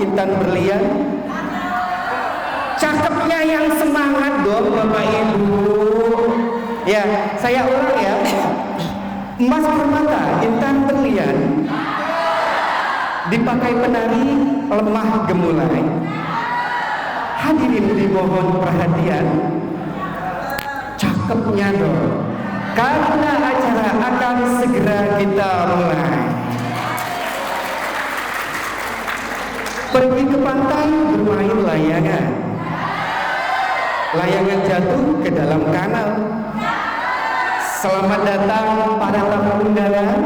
Intan Berlian? Cakepnya yang semangat dong Bapak Ibu. Ya, saya ulang ya. Emas permata Intan Berlian dipakai penari lemah gemulai. Hadirin dimohon perhatian. Cakepnya dong. Karena acara akan segera kita mulai. Pergi ke pantai bermain layangan. Layangan jatuh ke dalam kanal. Selamat datang para tamu undangan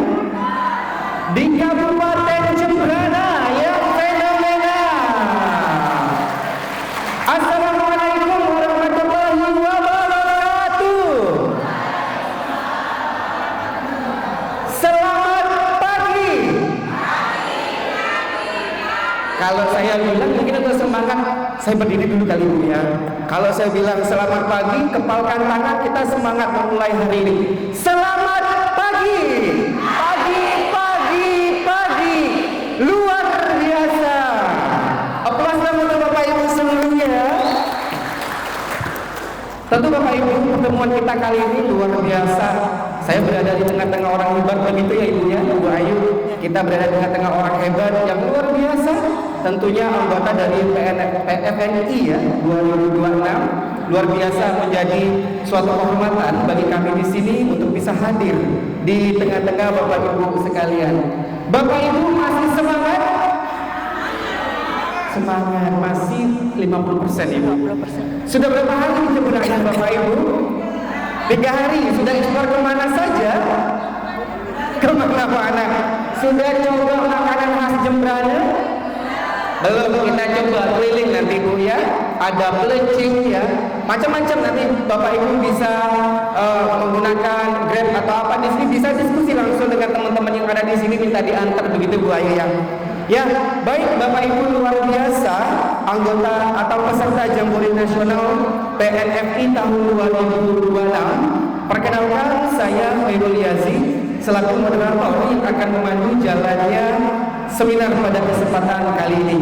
di Kabupaten Jembrana yang fenomenal. Assalamualaikum warahmatullahi wabarakatuh. Selamat pagi. Kalau saya bilang mungkin untuk semangat, saya berdiri dulu kali Bu ya. Kalau saya bilang selamat pagi, kepalkan tangan, kita semangat memulai hari ini. Selamat pagi. Pagi. Luar biasa. Aplauslah untuk Bapak Ibu seluruhnya. Tentu Bapak Ibu, pertemuan kita kali ini luar biasa. Saya berada di tengah-tengah orang hebat begitu ya Ibu ya, Bu Ayu. Kita berada di tengah-tengah orang hebat yang luar biasa. Tentunya anggota dari PFNI ya 2026. Luar biasa, menjadi suatu kehormatan bagi kami di sini untuk bisa hadir di tengah-tengah Bapak Ibu sekalian. Bapak Ibu masih semangat? Semangat, masih 50% Ibu. Sudah berapa hari di Jembrana Bapak Ibu? 3 hari. Sudah ekspor kemana saja? Kemana-mana. Sudah coba makanan khas Jembrana? Belum, kita coba keliling nanti Bu ya. Ada pelecing ya, macam-macam. Nanti Bapak Ibu bisa menggunakan Grab atau apa di sini, bisa diskusi langsung dengan teman-teman yang ada di sini, minta diantar begitu Bu Ayu ya. Ya, baik Bapak Ibu, luar biasa anggota atau peserta Jambore Nasional PNFI tahun 2026. Perkenalkan, saya Khairul Yazi selaku moderator yang akan memandu jalannya seminar pada kesempatan kali ini.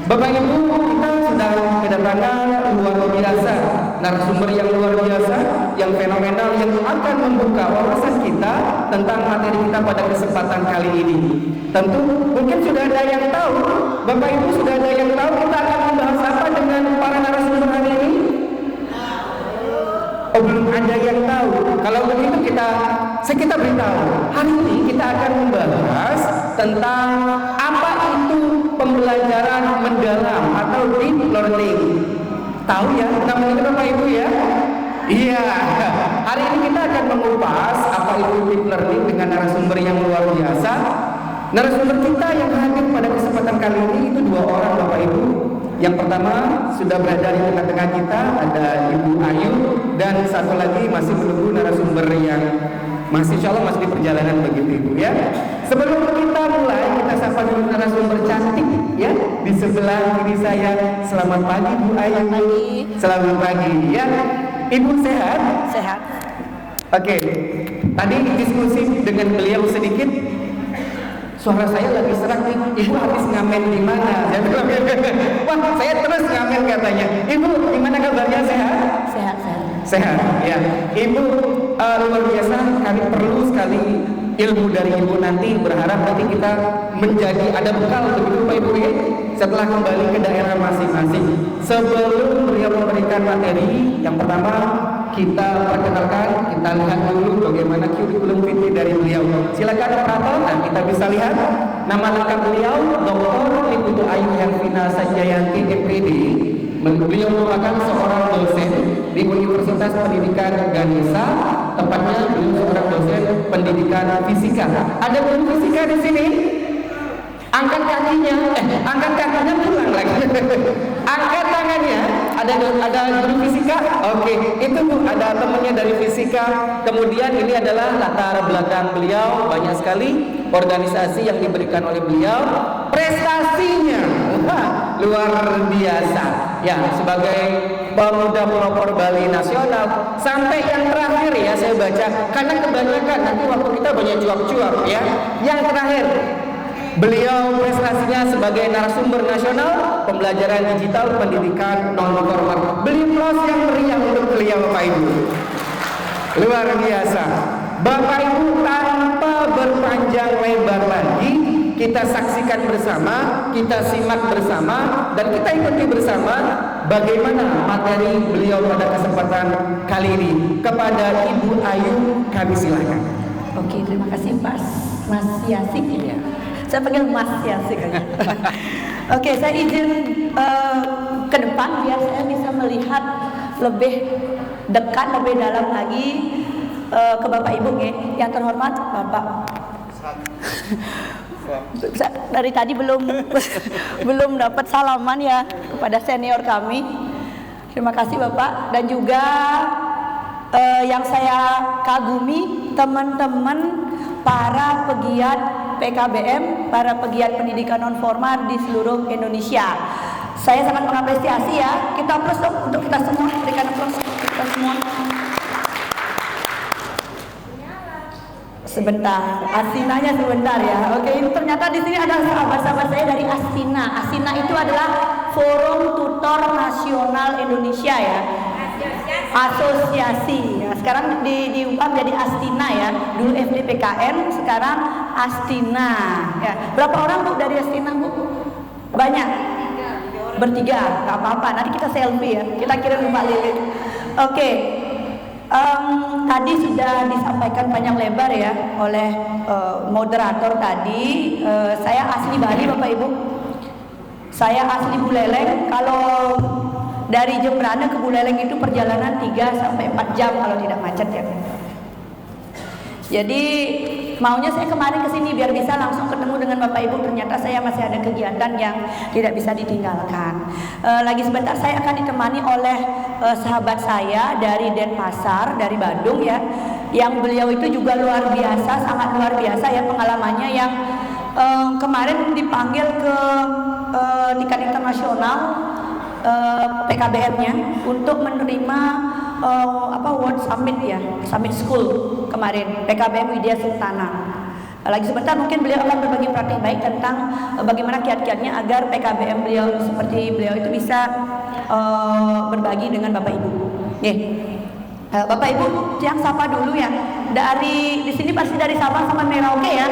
Bapak Ibu, kita sudah kedatangan luar biasa narasumber yang luar biasa, yang fenomenal, yang akan membuka wawasan kita tentang materi kita pada kesempatan kali ini. Tentu mungkin sudah ada yang tahu, Bapak Ibu sudah ada yang tahu kita akan membahas apa dengan para narasumber hari ini? Oh, belum ada yang tahu. Kalau begitu kita beritahu. Hari ini kita akan membahas tentang apa itu pembelajaran mendalam atau deep learning. Tahu ya namanya Bapak Ibu ya? Iya. Hari ini kita akan mengupas apa itu deep learning dengan narasumber yang luar biasa. Narasumber kita yang hadir pada kesempatan kali ini itu 2 orang Bapak Ibu. Yang pertama sudah berada di tengah-tengah kita, ada Ibu Ayu, dan satu lagi masih menunggu narasumber yang masih insya Allah masih di perjalanan begitu Ibu ya. Sebelum kita mulai, kita sapa dulu narasumber cantik ya di sebelah kiri saya. Selamat pagi Bu Ayu. Selamat pagi ya. Ibu sehat? Sehat. Oke. Tadi diskusi dengan beliau sedikit. Suara saya lagi serak nih, Ibu habis ngamen di mana? Wah, saya terus ngamen katanya. Ibu, gimana kabarnya, sehat? Sehat, ya. Ibu luar biasa, kami perlu sekali ilmu dari Ibu nanti. Berharap nanti kita menjadi ada bekal begitu Pak Ibu ya, setelah kembali ke daerah masing-masing. Sebelum beliau memberikan materi, yang pertama kita perkenalkan, kita lihat dulu bagaimana kurikulum vitae dari beliau. Silakan operator, nah kita bisa lihat nama lengkap beliau, Dr. Ibu Ayu Yanvina Sanjayanti MPD. Beliau merupakan seorang dosen di Universitas Pendidikan Ganesha, tepatnya beliau seorang dosen pendidikan fisika. Ada guru fisika di sini? Angkat kakinya pulang lagi. Angkat tangannya. Ada guru fisika? Oke, itu Bu, ada temannya dari fisika. Kemudian ini adalah latar belakang beliau, banyak sekali organisasi yang diberikan oleh beliau. Prestasinya luar biasa. Ya, sebagai pemuda pelopor Bali nasional. Sampai yang terakhir ya saya baca, karena kebanyakan nanti waktu kita banyak cuap-cuap ya. Yang terakhir, Beliau prestasinya sebagai narasumber nasional pembelajaran digital pendidikan non formal. Beli plus yang meriah untuk beliau Bapak Ibu. Luar biasa. Bapak Ibu, tanpa berpanjang lebar lagi, kita saksikan bersama, kita simak bersama, dan kita ikuti bersama bagaimana materi beliau pada kesempatan kali ini. Kepada Ibu Ayu kami silakan. Oke, terima kasih Mas Yasik ya. Saya panggil Mas Yasik aja. Oke, saya izin ke depan biar saya bisa melihat lebih dekat, lebih dalam lagi ke Bapak Ibu ya. Yang terhormat Bapak. Dari tadi belum dapat salaman ya kepada senior kami. Terima kasih Bapak, dan juga yang saya kagumi teman-teman para pegiat PKBM, para pegiat pendidikan non formal di seluruh Indonesia. Saya sangat mengapresiasi ya. Kita aplaus dong untuk kita semua, berikan aplaus untuk kita semua. Sebentar, Astinanya sebentar ya. Oke, ternyata di sini ada sahabat-sahabat saya dari Astina. Astina itu adalah Forum Tutor Nasional Indonesia ya. Asosiasi ya. Sekarang diubah menjadi Astina ya. Dulu FDPKN, sekarang Astina ya. Berapa orang Bu dari Astina Bu? Banyak. Bertiga, nggak apa-apa. Nanti kita selfie ya. Kita kirim Mbak Lili. Oke. Tadi sudah disampaikan panjang lebar ya oleh moderator tadi. Saya asli Bali Bapak Ibu. Saya asli Buleleng. Kalau dari Jembrana ke Buleleng itu perjalanan 3 sampai 4 jam kalau tidak macet ya. Jadi maunya saya kemarin ke sini biar bisa langsung ketemu dengan Bapak Ibu. Ternyata saya masih ada kegiatan yang tidak bisa ditinggalkan. Lagi sebentar saya akan ditemani oleh sahabat saya dari Denpasar, dari Bandung ya. Yang beliau itu juga luar biasa, sangat luar biasa ya pengalamannya, yang kemarin dipanggil ke tingkat internasional PKBM-nya untuk menerima World Summit ya, Summit School kemarin, PKBM Widya Sultana. Lagi sebentar mungkin beliau akan berbagi praktik baik tentang bagaimana kiat-kiatnya agar PKBM beliau seperti beliau itu bisa berbagi dengan Bapak Ibu. Bapak Ibu yang sapa dulu ya. Dari di sini pasti dari Sabang sama Merauke ya.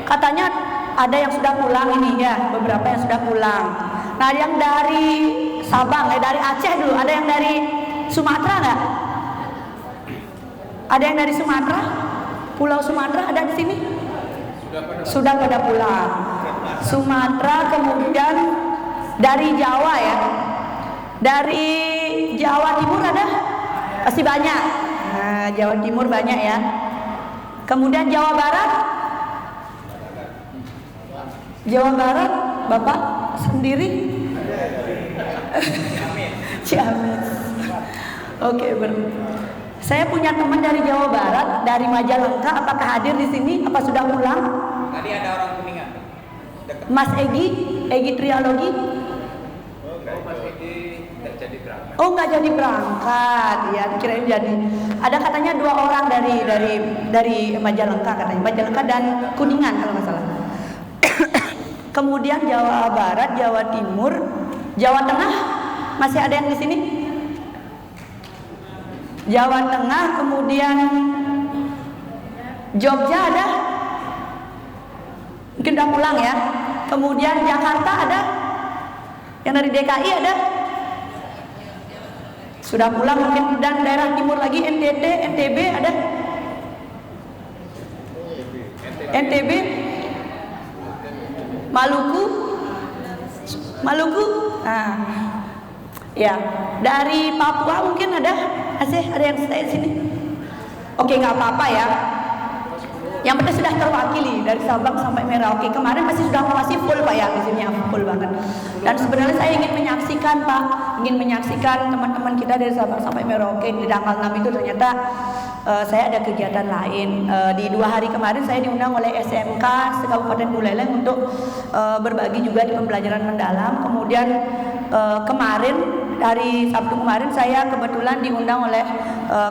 Katanya ada yang sudah pulang ini ya, beberapa yang sudah pulang. Nah, yang dari Sabang, dari Aceh dulu, ada yang dari Sumatera nggak? Ada yang dari Sumatera? Pulau Sumatera ada di sini? Sudah pada pulang. Sumatera, kemudian dari Jawa ya. Dari Jawa Timur ada? Pasti banyak. Nah, Jawa Timur banyak ya. Kemudian Jawa Barat? Jawa Barat, Bapak sendiri? Ciamis. Oke, saya punya teman dari Jawa Barat, dari Majalengka. Apakah hadir di sini? Apa sudah pulang? Tadi ada orang Kuningan. Mas Egi Trialogi. Mas Egi nggak jadi berangkat. Oh, nggak jadi berangkat. Ya, kirain jadi. Ada katanya 2 orang dari Majalengka katanya. Majalengka dan Kuningan kalau nggak salah. Kemudian Jawa Barat, Jawa Timur, Jawa Tengah masih ada yang di sini? Jawa Tengah, kemudian Jogja ada? Mungkin udah pulang ya. Kemudian Jakarta ada? Yang dari DKI ada? Sudah pulang mungkin. Dan daerah timur lagi NTT, NTB ada? NTB? Maluku? Nah, ya, dari Papua mungkin ada? Ada yang stay di sini? Oke, nggak apa-apa ya. Yang penting sudah terwakili dari Sabang sampai Merauke. Kemarin masih full Pak ya, di sini full banget. Dan sebenarnya saya ingin menyaksikan Pak, teman-teman kita dari Sabang sampai Merauke di tanggal 6 itu ternyata saya ada kegiatan lain. Di 2 hari kemarin saya diundang oleh SMK Kabupaten Buleleng untuk berbagi juga di pembelajaran mendalam. Kemudian kemarin dari Sabtu kemarin saya kebetulan diundang oleh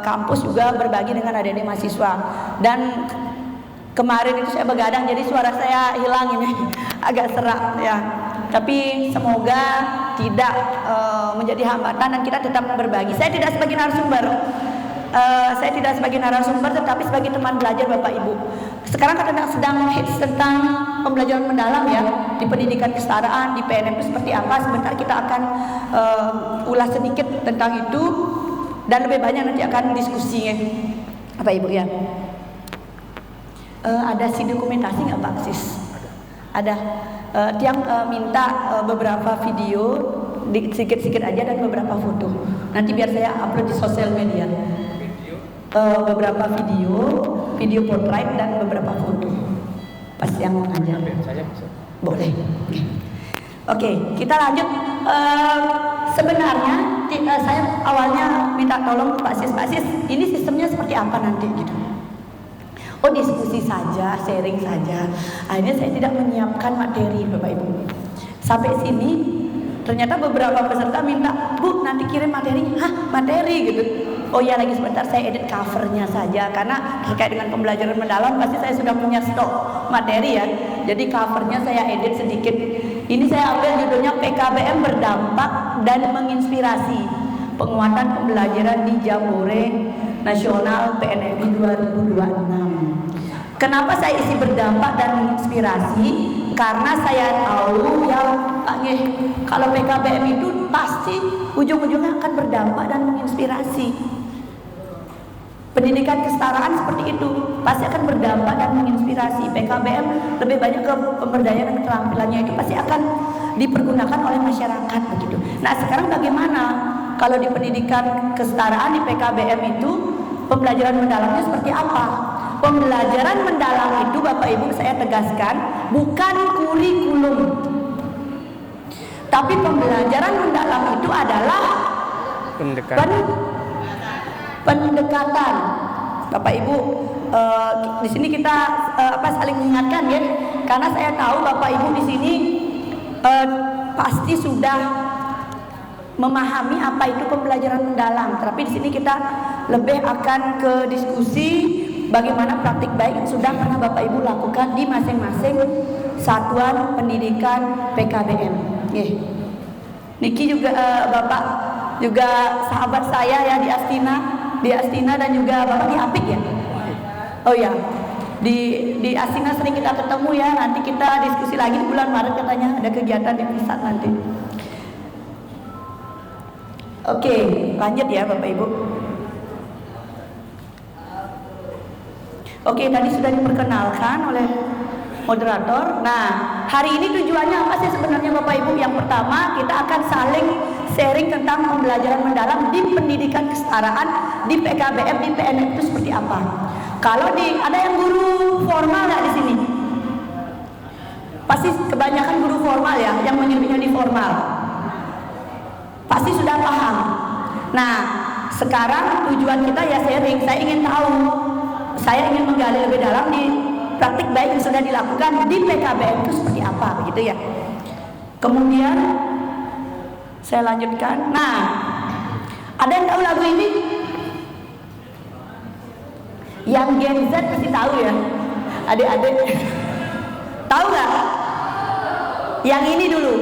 kampus juga berbagi dengan adik-adik mahasiswa. Dan Kemarin itu saya begadang, jadi suara saya hilang ini, agak serak ya. Tapi semoga tidak menjadi hambatan dan kita tetap berbagi. Saya tidak sebagai narasumber, tetapi sebagai teman belajar Bapak Ibu. Sekarang kita sedang hits tentang pembelajaran mendalam ya, di pendidikan kesetaraan di PNM itu seperti apa. Sebentar kita akan ulas sedikit tentang itu dan lebih banyak nanti akan diskusinya Bapak Ibu ya. Ada si dokumentasi nggak Pak Sis? Ada. Tiang minta beberapa video, sedikit-sedikit aja dan beberapa foto. Nanti biar saya upload di sosial media. Beberapa video portrait dan beberapa foto. Pas yang mengajar. Boleh. Oke, kita lanjut. Sebenarnya saya awalnya minta tolong Pak Sis, ini sistemnya seperti apa nanti gitu. Oh, diskusi saja, sharing saja. Akhirnya saya tidak menyiapkan materi Bapak Ibu. Sampai sini ternyata beberapa peserta minta, Bu nanti kirim materi. Hah, materi gitu. Oh ya, lagi sebentar saya edit covernya saja, karena terkait dengan pembelajaran mendalam pasti saya sudah punya stok materi ya. Jadi covernya saya edit sedikit. Ini saya ambil judulnya PKBM berdampak dan menginspirasi penguatan pembelajaran di Jambore Nasional PNMI 2026. Kenapa saya isi berdampak dan menginspirasi? Karena saya tahu ya Pak Nge, kalau PKBM itu pasti ujung-ujungnya akan berdampak dan menginspirasi. Pendidikan kesetaraan seperti itu pasti akan berdampak dan menginspirasi. PKBM lebih banyak ke pemberdayaan dan keterampilannya itu pasti akan dipergunakan oleh masyarakat begitu. Nah sekarang bagaimana kalau di pendidikan kesetaraan di PKBM itu pembelajaran mendalamnya seperti apa? Pembelajaran mendalam itu Bapak Ibu saya tegaskan bukan kurikulum, tapi pembelajaran mendalam itu adalah pendekatan. Bapak Ibu di sini kita saling mengingatkan ya, karena saya tahu Bapak Ibu di sini pasti sudah memahami apa itu pembelajaran mendalam. Tapi di sini kita lebih akan ke diskusi bagaimana praktik baik yang sudah pernah Bapak Ibu lakukan di masing-masing satuan pendidikan PKBM. Niki juga Bapak juga sahabat saya ya di Astina dan juga Bapak di Apik ya. Oh ya, di Astina sering kita ketemu ya. Nanti kita diskusi lagi di bulan Maret katanya ada kegiatan di pusat nanti. Oke, lanjut ya Bapak Ibu. Oke, tadi sudah diperkenalkan oleh moderator. Nah, hari ini tujuannya apa sih sebenarnya Bapak Ibu? Yang pertama, kita akan saling sharing tentang pembelajaran mendalam di pendidikan kesetaraan di PKBM di PNM itu seperti apa. Kalau ada yang guru formal nggak di sini? Pasti kebanyakan guru formal ya, yang menyebutnya di formal. Pasti sudah paham. Nah, sekarang tujuan kita ya sharing. Saya ingin menggali lebih dalam di praktik baik yang sudah dilakukan di PKBM itu seperti apa, begitu ya. Kemudian saya lanjutkan. Nah, ada yang tahu lagu ini? Yang Gen Z pasti tahu ya. Adik-adik tahu nggak? Yang ini dulu.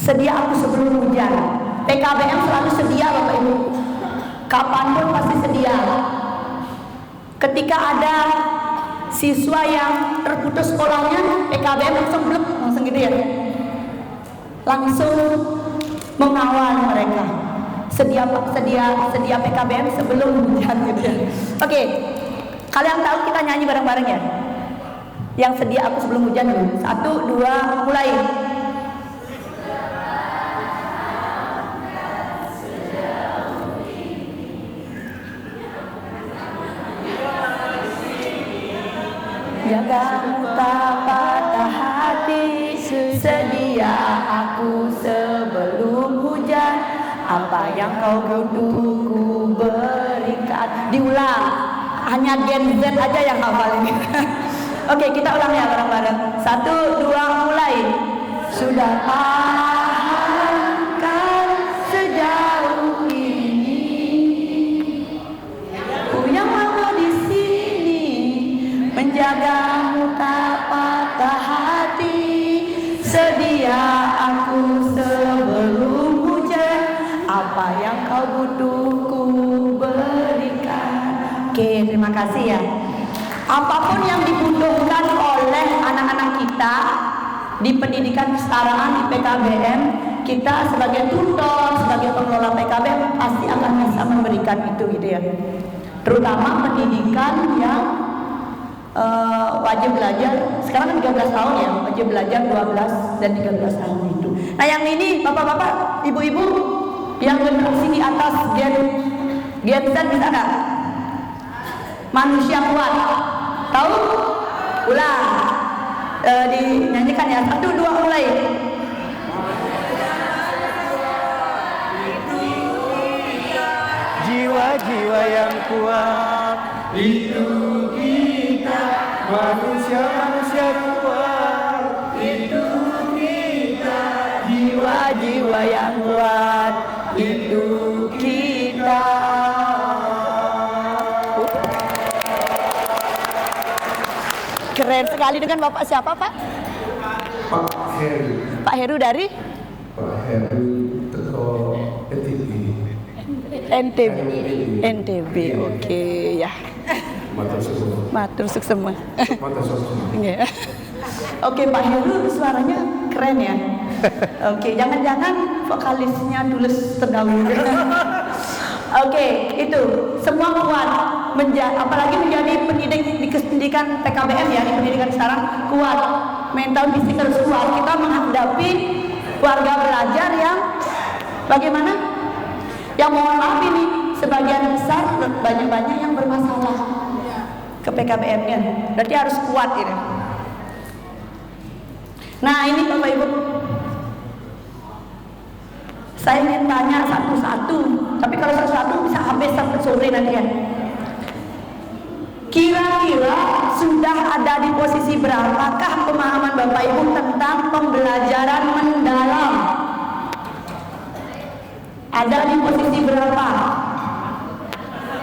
Sedia aku sebelum hujan. PKBM selalu sedia Bapak Ibu. Kapanpun pasti sedia. Ketika ada siswa yang terputus sekolahnya, PKBM langsung gitu ya. Langsung mengawal mereka. Sedia PKBM sebelum hujan gitu ya. Oke. Kalian tahu kita nyanyi bareng-bareng ya? Yang sedia aku sebelum hujan dulu. 1, 2, mulai. Jagamu tak patah hati, sedia aku sebelum hujan. Apa yang kau butuh ku berikan. Diulang, hanya Gen Z aja yang hafal ini. Oke, kita ulang ya bareng-bareng. 1, 2, mulai. Sudah pahamkan sejauh ini, ku yang lama di sini sedia aku sebelum hujan, apa yang kau butuh ku berikan. Oke, terima kasih ya. Apapun yang dibutuhkan oleh anak-anak kita di pendidikan kesetaraan di PKBM, kita sebagai tutor, sebagai pengelola PKBM pasti akan bisa memberikan itu gitu ya. Terutama pendidikan yang wajib belajar, sekarang kan 13 tahun ya, wajib belajar 12 dan 13 tahun itu. Nah yang ini bapak-bapak, ibu-ibu yang generasi di atas Gen Z bisa nggak? Manusia kuat, tahu? Ulang, dinyanyikan ya, 1, 2, mulai. Jiwa-jiwa yang kuat itu kita, manusia-manusia kuat itu kita, Jiwa-jiwa yang kuat itu kita. Keren sekali. Dengan Bapak siapa Pak? Pak Heru. Pak Heru dari? Pak Heru teko NTB. NTB. Oke ya. Matur suwun. Matur suksema. Matur suwun. Nggih. Oke, Pak Heru suaranya keren ya. Oke, jangan-jangan vokalisnya Tulus terdahulu. Oke, itu semua kuat, apalagi menjadi pendidik di pendidikan PKBM ya, di pendidikan sekarang kuat, mental fisik harus kuat. Kita menghadapi warga belajar yang bagaimana? Yang mohon maaf ini sebagian besar banyak yang bermasalah ke PKBM-nya, berarti harus kuat ini. Nah ini Bapak Ibu, saya ingin tanya satu-satu, tapi kalau satu-satu bisa habis sampai sore nanti ya. Kira-kira sudah ada di posisi berapakah pemahaman Bapak Ibu tentang pembelajaran mendalam? Ada di posisi berapa?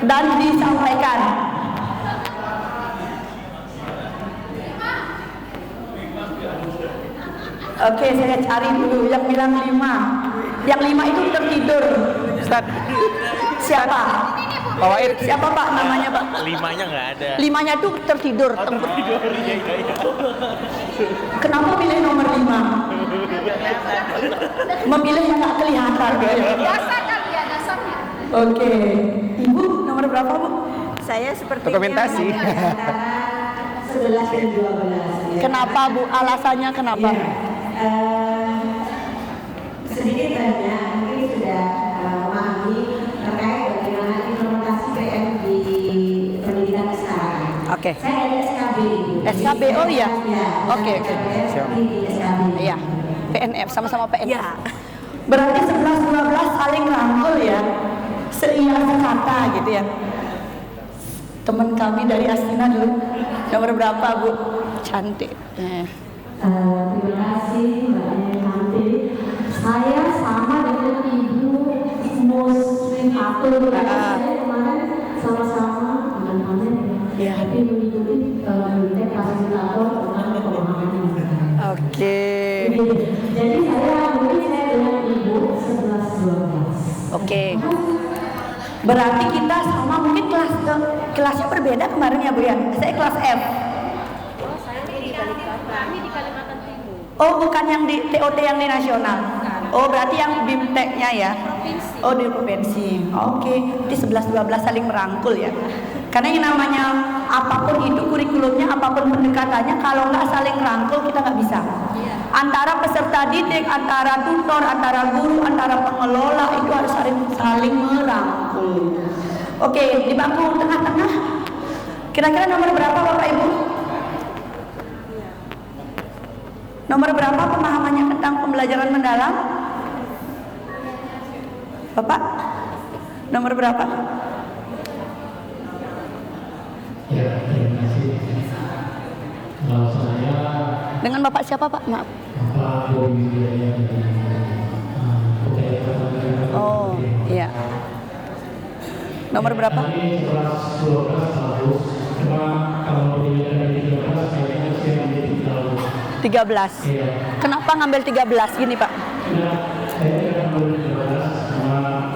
Dan disampaikan. Oke, saya cari dulu yang bilang 5. Yang 5 itu tertidur. Ustaz, Siapa? Pak Waid. Siapa Pak namanya Pak? 5-nya nggak ada. 5-nya tuh tertidur. Kenapa pilih nomor 5? Memilih yang nggak kelihatan. Dasar kali ya, dasarnya. Oke, Ibu nomor berapa Bu? Saya seperti Dokumentasi. 11 dan 12. Kenapa Bu? Alasannya kenapa? Sedikit banyak mungkin sudah memahami terkait bagaimana implementasi PM di pendidikan sekarang. Oke. Saya dari SKB. SKB, oh iya. Oke. Di SKB. Iya. PNF, sama-sama PNF. Berarti 11-12 saling rangkul ya. Seia sekata gitu ya. Teman kami dari Astina dulu. Nomor berapa Bu? Cantik. Terima kasih Mbak Nanti. Saya sama dengan Ibu Muslim Atul. Saya kemarin sama-sama dengan Amin. Ya. Tapi mengikuti pendidikan fasilitator tentang pemahaman. Oke. Jadi saya dengan Ibu 11-12. Oke. Berarti kita sama mungkin kelasnya berbeda kemarin ya Bu ya. Saya kelas F. Kami di Kalimantan Timur. Oh, bukan yang di TOT yang di nasional. Oh, berarti yang BIMTEK-nya ya. Oh, di provinsi. Oke, di 11-12 saling merangkul ya. Karena yang namanya apapun itu kurikulumnya, apapun pendekatannya, kalau nggak saling rangkul kita nggak bisa. Antara peserta didik, antara tutor, antara guru, antara pengelola itu harus saling merangkul. Oke, di bangku tengah-tengah. Kira-kira nomor berapa Bapak Ibu? Nomor berapa pemahamannya tentang pembelajaran mendalam? Bapak? Nomor berapa? Ya, terima kasih. Kalau saya Dengan Bapak siapa Pak? Maaf. Bapak Bobi Wijaya dari Oh, iya. Nomor berapa? Kami 11-12 tahu. Cuma kalau dilihat dari 13 kayaknya saya menjadi terlalu 13. Iya. Kenapa ngambil 13 gini Pak? Nah, saya akan berbeda sama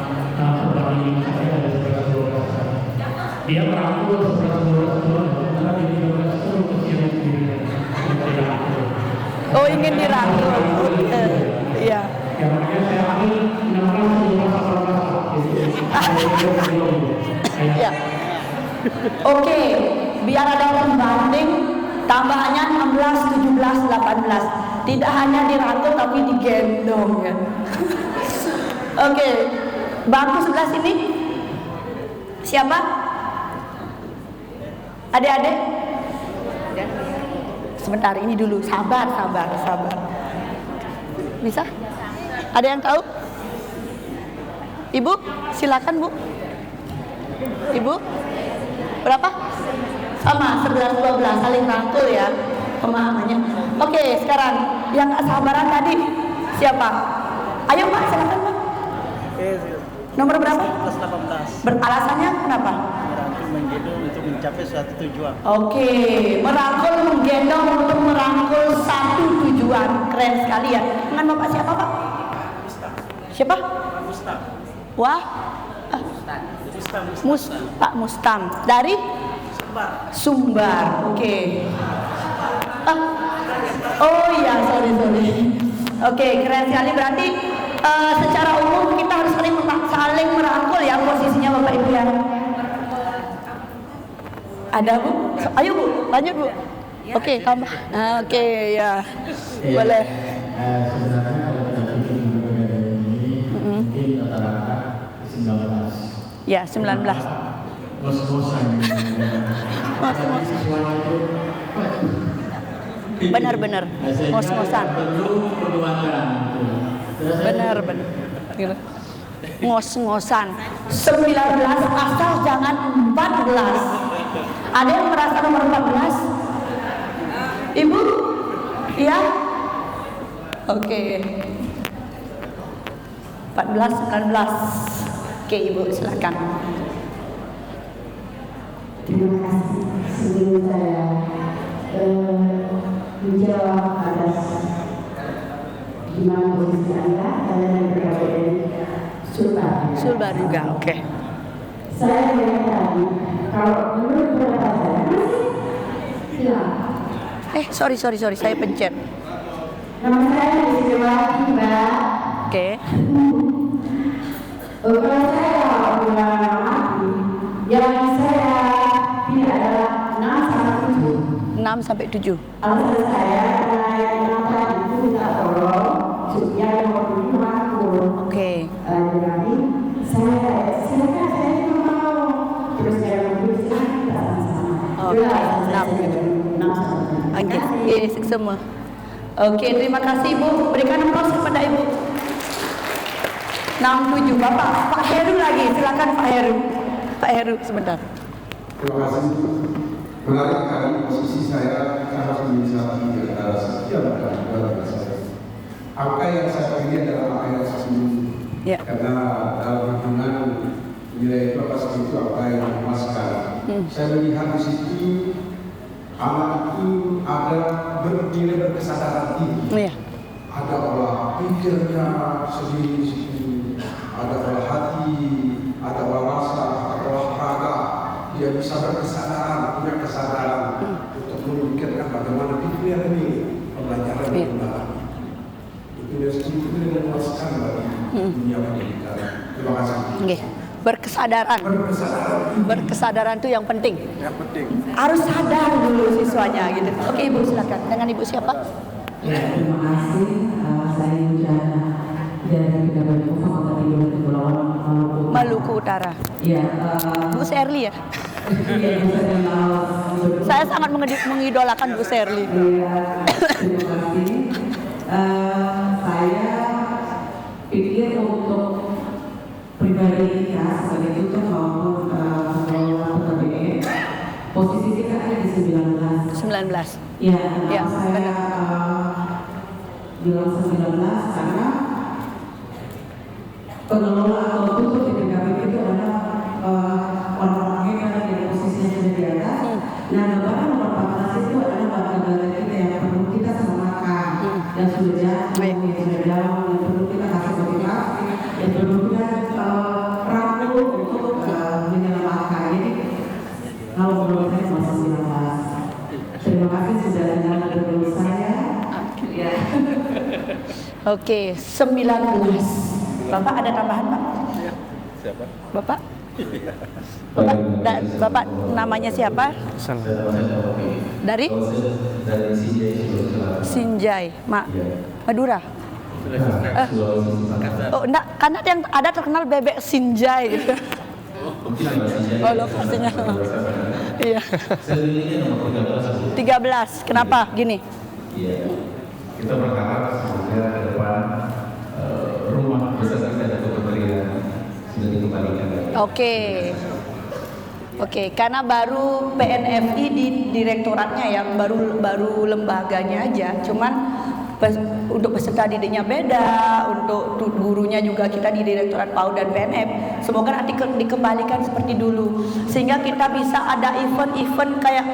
pertandingan saya ada 11-12. Dia merangkul 11-12 karena di 13 itu kecil sendiri. Oh ingin dirangkul. Iya. Ya makanya saya ambil 16-18. Ya. Oke, biar ada pembanding tambahannya 16, 17, 18. Tidak hanya dirangkul tapi digendong ya. Oke. Bangku sebelah sini. Siapa? Adik-adik? Sebentar ini dulu. Sabar. Bisa? Ada yang tahu? Ibu, silakan Bu. Ibu, berapa? Sama, 11-12, saling rangkul ya pemahamannya. Oke, sekarang yang gak sabaran tadi siapa? Ayo Pak, silakan Pak. Nomor berapa? 18. Beralasannya kenapa? Merangkul menggendong untuk mencapai suatu tujuan. Oke, merangkul menggendong untuk merangkul satu tujuan. Keren sekali ya. Dengan Bapak siapa Pak? Siapa? Wah, Pak Mustam dari Sumbar. Oke. Oh iya, sorry. Oke, keren sekali. Berarti secara umum kita harus saling merangkul ya posisinya Bapak Ibu ya. Ada Bu? Ayo Bu, lanjut Bu. Oke, tambah. Oke, ya. Boleh. Sebenarnya kalau kita bikin berbeda ini mungkin rata-rata 19. Ya, 19. Ngos-ngosan. Benar. Ngos-ngosan. Perlu perbuatan. Benar. Gitu. Ngos-ngosan. 19 asal jangan 14. Ada yang merasa nomor 14? Ibu? Iya? Oke. 14, 19. Oke Ibu, silakan. Terima kasih. Sebelum saya menjawab atas gimana posisi Anda yang berada dari Sulbar juga, oke. Saya mengatakan kalau menurut pendapat saya masih hilang. Sorry, saya pencet. Nama saya Wisniawati, Mbak. Oke. Kalau saya mengamati, yang saya tidak adalah 6 sampai 7. 6 sampai 7. Alasan saya karena yang tadi itu minta tolong, yang nomor 7 merangkul. Oke. Jadi saya cuma mau terus saya mengambil kita sama-sama. Oke, 6. Oke, semua. Oke, terima kasih Ibu. Berikan aplaus kepada Ibu. 67 Bapak, Pak Heru lagi. Silakan Pak Heru. Pak Heru sebentar. Terima kasih. Menarik kali posisi saya harus menjadi di antara sekian dan saya. Angka yang saya pilih adalah angka yang sesungguhnya. Ya. Karena dalam hitungan nilai itu apa itu angka yang memuaskan. Saya melihat di situ anak itu ada bernilai berkesadaran tinggi. Iya. Ada olah pikirnya sendiri di situ, ada olah hati, ada olah rasa, ada olah raga. Dia bisa berkesadaran, punya kesadaran untuk memikirkan bagaimana dunia ini pembelajaran yang benar. Itu dia sendiri itu memuaskan bagi dunia pendidikan. Terima kasih. Oke. Berkesadaran itu yang penting. Harus sadar dulu siswanya gitu. Oke Ibu silakan. Dengan Ibu siapa? Ya, terima kasih. Saya Yujana dari Kedatangan Fakultas Ilmu Kepulauan Maluku Utara. Ya, Bu Serli ya? iya, saya mau Saya sangat mengidolakan Bu Serli. terima kasih. Saya pikir untuk pribadi kita sebagai tutor maupun pengelola PTBE, posisi kita ada di 19. 19. Ya, Ya, saya bilang 19 karena pengelola atau tutor di PKPP itu adalah orang-orang yang ada di posisinya sudah di atas. Nah, gambaran nomor 14 itu adalah bagaimana kita yang perlu kita semakan sudah down, yang perlu kita kasih motivasi, yang perlu kita rangkul untuk menyelamatkan. Jadi kalau menurut saya masih 19. Terima kasih sudah dengar berburu saya. Ya. Oke, 19. Bapak ada tambahan, Pak? Siapa? Bapak? Bapak namanya siapa? Dari? Sinjai, Madura. Oh, enggak, karena ada terkenal bebek Sinjai gitu. Oh, lokasinya. Iya. 13. Kenapa? Gini. Iya. Kita berharap semoga ke depan rumah bisa ada kementerian sudah dikembalikan. Oke, karena baru PNFI di direktoratnya yang baru lembaganya aja, cuman untuk peserta didiknya beda, untuk gurunya juga kita di Direktorat PAUD dan PNF. Semoga nanti dikembalikan seperti dulu, sehingga kita bisa ada event-event kayak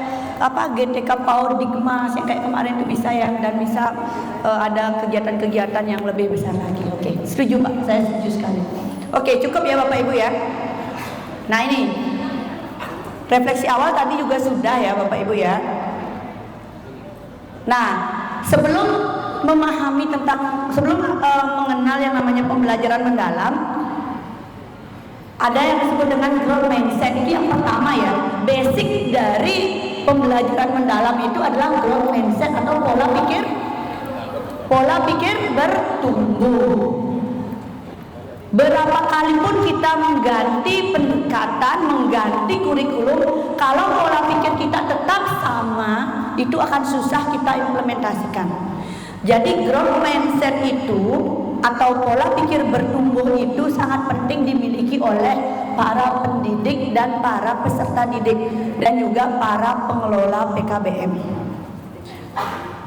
GTK PAUD Digmas yang kayak kemarin itu bisa ya, dan bisa ada kegiatan-kegiatan yang lebih besar lagi. Oke, setuju Pak, saya setuju sekali. Oke, cukup ya Bapak Ibu ya. Nah ini refleksi awal tadi juga sudah ya Bapak Ibu ya. Nah, sebelum mengenal yang namanya pembelajaran mendalam, ada yang disebut dengan growth mindset. Itu yang pertama ya. Basic dari pembelajaran mendalam itu adalah growth mindset atau pola pikir bertumbuh. Berapa kali pun kita mengganti pendekatan, mengganti kurikulum, kalau pola pikir kita tetap sama, itu akan susah kita implementasikan. Jadi growth mindset itu atau pola pikir bertumbuh itu sangat penting dimiliki oleh para pendidik dan para peserta didik dan juga para pengelola PKBM.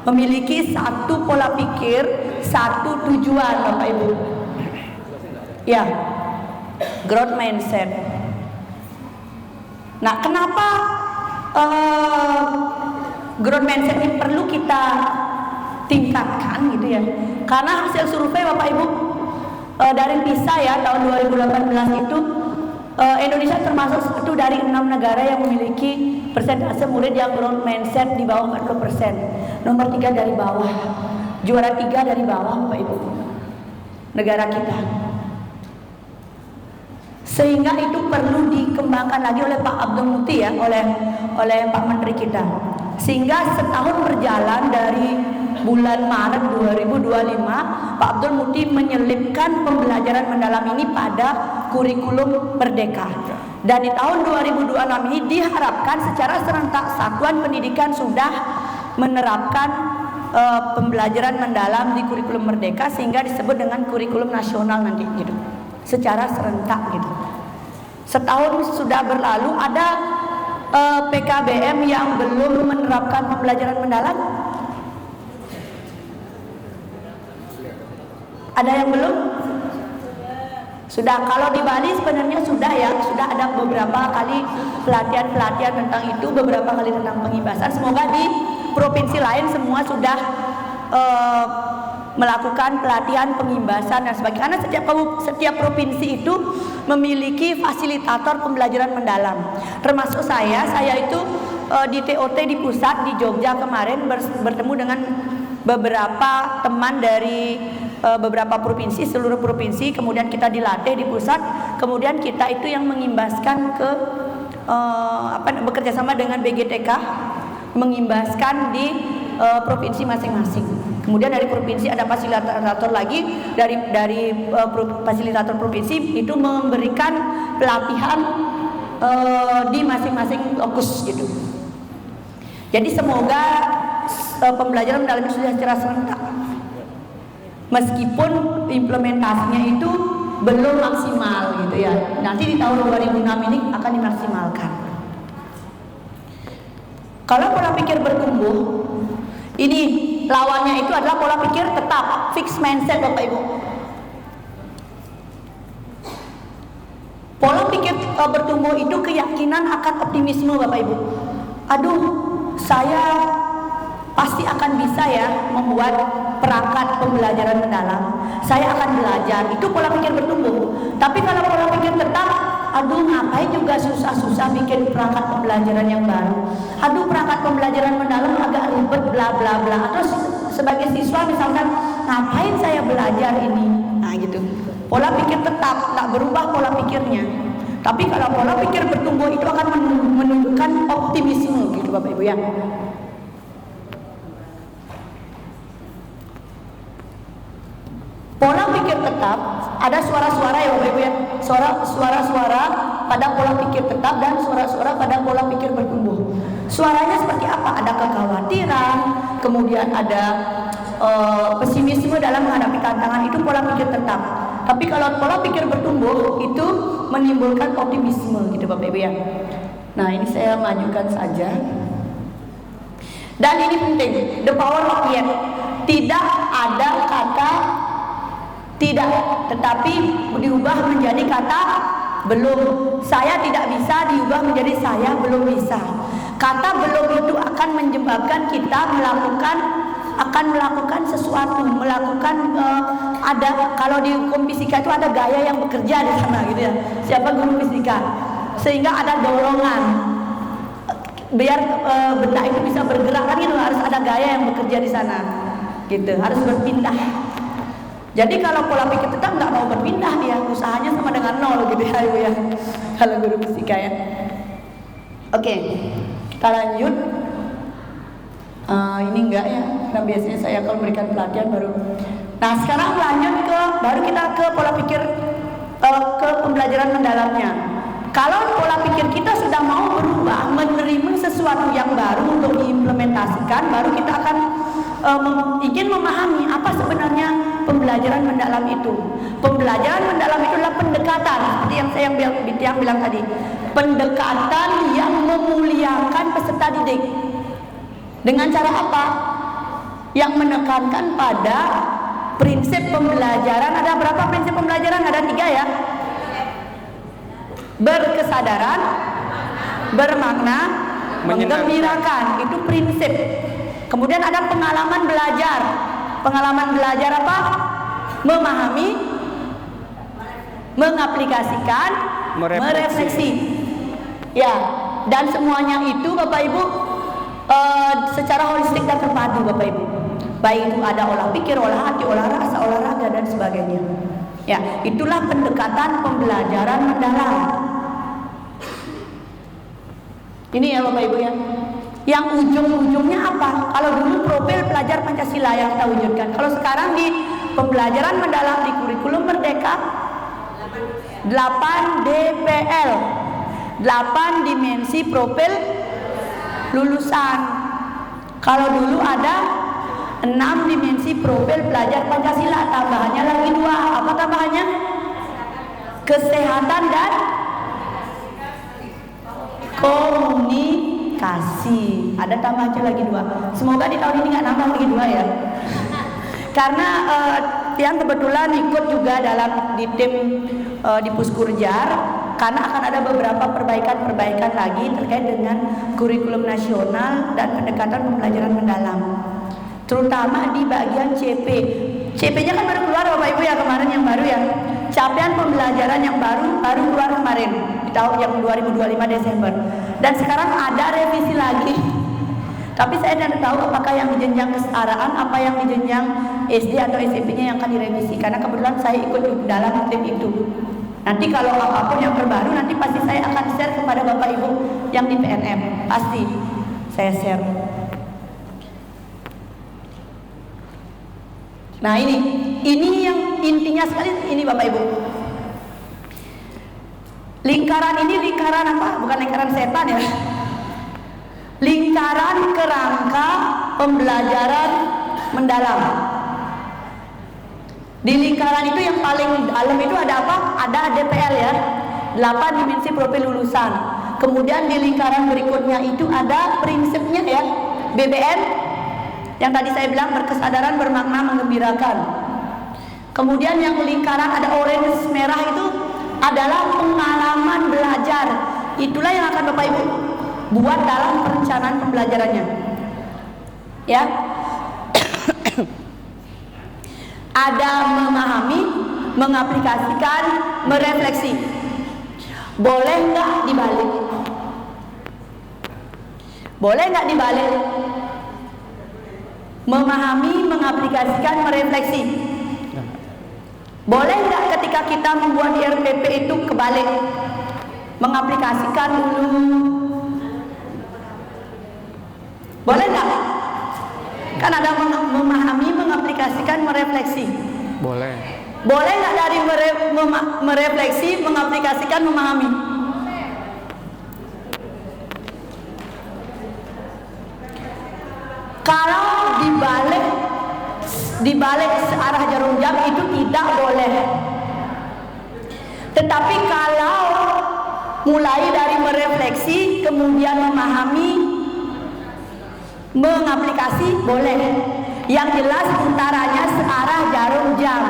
Memiliki satu pola pikir, satu tujuan Bapak Ibu. Ya, growth mindset. Nah, kenapa growth mindset ini perlu kita tingkatkan gitu ya? Karena hasil survei Bapak Ibu dari PISA ya tahun 2018 itu Indonesia termasuk satu dari 6 negara yang memiliki persentase murid yang growth mindset di bawah 40%. Nomor 3 dari bawah, juara 3 dari bawah Bapak Ibu, negara kita. Sehingga itu perlu dikembangkan lagi oleh Pak Abdul Muti ya, oleh Pak Menteri kita. Sehingga setahun berjalan dari bulan Maret 2025, Pak Abdul Muti menyelipkan pembelajaran mendalam ini pada kurikulum Merdeka. Dan di tahun 2026 ini diharapkan secara serentak Satuan Pendidikan sudah menerapkan pembelajaran mendalam di kurikulum Merdeka, sehingga disebut dengan kurikulum nasional nanti gitu. Secara serentak gitu. Setahun sudah berlalu, ada PKBM yang belum menerapkan pembelajaran mendalam? Ada yang belum? Sudah. Kalau di Bali sebenarnya sudah ya, sudah ada beberapa kali pelatihan tentang itu, beberapa kali tentang pengibasan. Semoga di provinsi lain semua sudah melakukan pelatihan pengimbasan dan sebagainya. Karena setiap provinsi itu memiliki fasilitator pembelajaran mendalam. Termasuk saya itu di TOT di pusat di Jogja kemarin bertemu dengan beberapa teman dari beberapa provinsi, seluruh provinsi. Kemudian kita dilatih di pusat. Kemudian kita itu yang mengimbaskan ke bekerja sama dengan BGTK, mengimbaskan di provinsi masing-masing. Kemudian dari provinsi ada fasilitator lagi, dari fasilitator provinsi itu memberikan pelatihan di masing-masing lokus gitu. Jadi semoga pembelajaran mendalam sudah secara serentak, meskipun implementasinya itu belum maksimal gitu ya. Nanti di tahun 2006 ini akan dimaksimalkan. Kalau pola pikir bertumbuh, ini lawannya itu adalah pola pikir tetap, fixed mindset Bapak Ibu. Pola pikir bertumbuh itu keyakinan akan optimisme Bapak Ibu. Aduh, saya pasti akan bisa ya membuat perangkat pembelajaran mendalam, saya akan belajar. Itu pola pikir bertumbuh. Tapi kalau pola pikir tetap, aduh ngapain juga susah-susah bikin perangkat pembelajaran yang baru. Aduh perangkat pembelajaran mendalam agak ribet bla bla bla. Atau sebagai siswa misalkan, ngapain saya belajar ini? Nah gitu. Pola pikir tetap, tak berubah pola pikirnya. Tapi kalau pola pikir bertumbuh itu akan menunjukkan optimisme gitu Bapak Ibu ya. Pola pikir tetap, ada suara-suara ya Bapak Ibu ya. Suara-suara pada pola pikir tetap dan suara-suara pada pola pikir bertumbuh. Suaranya seperti apa? Ada kekhawatiran, kemudian ada pesimisme dalam menghadapi tantangan, itu pola pikir tetap. Tapi kalau pola pikir bertumbuh itu menimbulkan optimisme gitu Bapak Ibu ya. Nah, ini saya majukan saja. Dan ini penting, the power of yet. Tidak ada kata tidak, tetapi diubah menjadi kata belum. Saya tidak bisa diubah menjadi saya belum bisa. Kata belum itu akan menyebabkan kita melakukan sesuatu, ada, kalau di hukum fisika itu ada gaya yang bekerja di sana gitu ya. Siapa guru fisika? Sehingga ada dorongan biar benda itu bisa bergerak kan gitu, harus ada gaya yang bekerja di sana. Gitu, harus berpindah. Jadi kalau pola pikir tetap nggak mau berpindah dia, usahanya sama dengan nol gitu ya Ibu ya. Kalau guru fisika ya. Oke, kita lanjut. Ini enggak ya, karena biasanya saya kalau memberikan pelatihan baru. Nah sekarang lanjut baru kita ke pola pikir ke pembelajaran mendalamnya. Kalau pola pikir kita sudah mau berubah, menerima sesuatu yang baru untuk diimplementasikan, baru kita akan ingin memahami apa sebenarnya pembelajaran mendalam itu. Pembelajaran mendalam itu adalah pendekatan, seperti yang saya bilang tadi, pendekatan yang memuliakan peserta didik. Dengan cara apa? Yang menekankan pada prinsip pembelajaran. Ada berapa prinsip pembelajaran? Ada 3 ya. Berkesadaran, bermakna, menggembirakan. Itu prinsip. Kemudian ada pengalaman belajar. Pengalaman belajar apa? Memahami, mengaplikasikan, merefleksi. Ya, dan semuanya itu Bapak Ibu secara holistik dan terpadu Bapak Ibu. Baik itu ada olah pikir, olah hati, olah rasa, olah raga dan sebagainya. Ya, itulah pendekatan pembelajaran mendalam. Ini ya Bapak Ibu ya. Yang ujung-ujungnya apa? Kalau dulu profil pelajar Pancasila yang kita wujudkan. Kalau sekarang di pembelajaran mendalam di kurikulum Merdeka 8 DPL, 8 dimensi profil lulusan. Kalau dulu ada 6 dimensi profil pelajar Pancasila, tambahannya lagi 2. Apa tambahannya? Kesehatan dan komunikasi. Ada tambahannya lagi 2. Semoga di tahun ini nggak nambah lagi 2 ya. Karena yang kebetulan ikut juga dalam di tim di Puskurjar, karena akan ada beberapa perbaikan lagi terkait dengan kurikulum nasional dan pendekatan pembelajaran mendalam, terutama di bagian CP. CP-nya kan baru keluar Bapak Ibu ya kemarin, yang baru ya. Capaian pembelajaran yang baru keluar kemarin di tahun yang 2025 Desember. Dan sekarang ada revisi lagi. Tapi saya tidak tahu apakah yang di jenjang kesetaraan, apa yang di jenjang SD atau SMP-nya yang akan direvisi. Karena kebetulan saya ikut di dalam tim itu. Nanti kalau apapun yang terbaru, nanti pasti saya akan share kepada Bapak Ibu yang di PNM. Pasti saya share. Nah ini yang intinya sekali ini Bapak Ibu. Lingkaran ini lingkaran apa? Bukan lingkaran setan ya. Lingkaran kerangka pembelajaran mendalam. Di lingkaran itu yang paling dalam itu ada apa? Ada DPL ya, 8 dimensi profil lulusan. Kemudian di lingkaran berikutnya itu ada prinsipnya ya, BBM yang tadi saya bilang, berkesadaran, bermakna, menggembirakan. Kemudian yang lingkaran ada orange merah itu adalah pengalaman belajar. Itulah yang akan Bapak Ibu buat dalam perencanaan pembelajarannya. Ya. ada memahami, mengaplikasikan, merefleksi. Boleh nggak dibalik? Boleh nggak dibalik? Memahami, mengaplikasikan, merefleksi. Boleh nggak ketika kita membuat RPP itu kebalik? Mengaplikasikan dulu. Boleh nggak? Kan ada memahami, mengaplikasikan, merefleksi. Boleh. Boleh nggak dari merefleksi, mengaplikasikan, memahami? Kalau dibalik searah jarum jam itu tidak boleh. Tetapi kalau mulai dari merefleksi, kemudian memahami, mengaplikasi, boleh. Yang jelas antaranya searah jarum jam,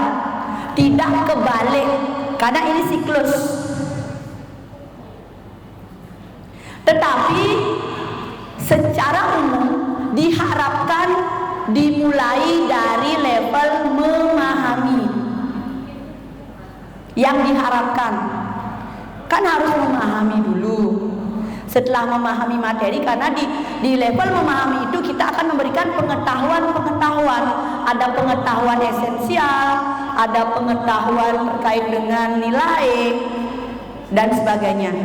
tidak kebalik, karena ini siklus. Tetapi secara umum diharapkan dimulai dari level memahami. Yang diharapkan kan harus memahami dulu. Setelah memahami materi, karena di level memahami itu kita akan memberikan pengetahuan. Ada pengetahuan esensial, ada pengetahuan terkait dengan nilai dan sebagainya.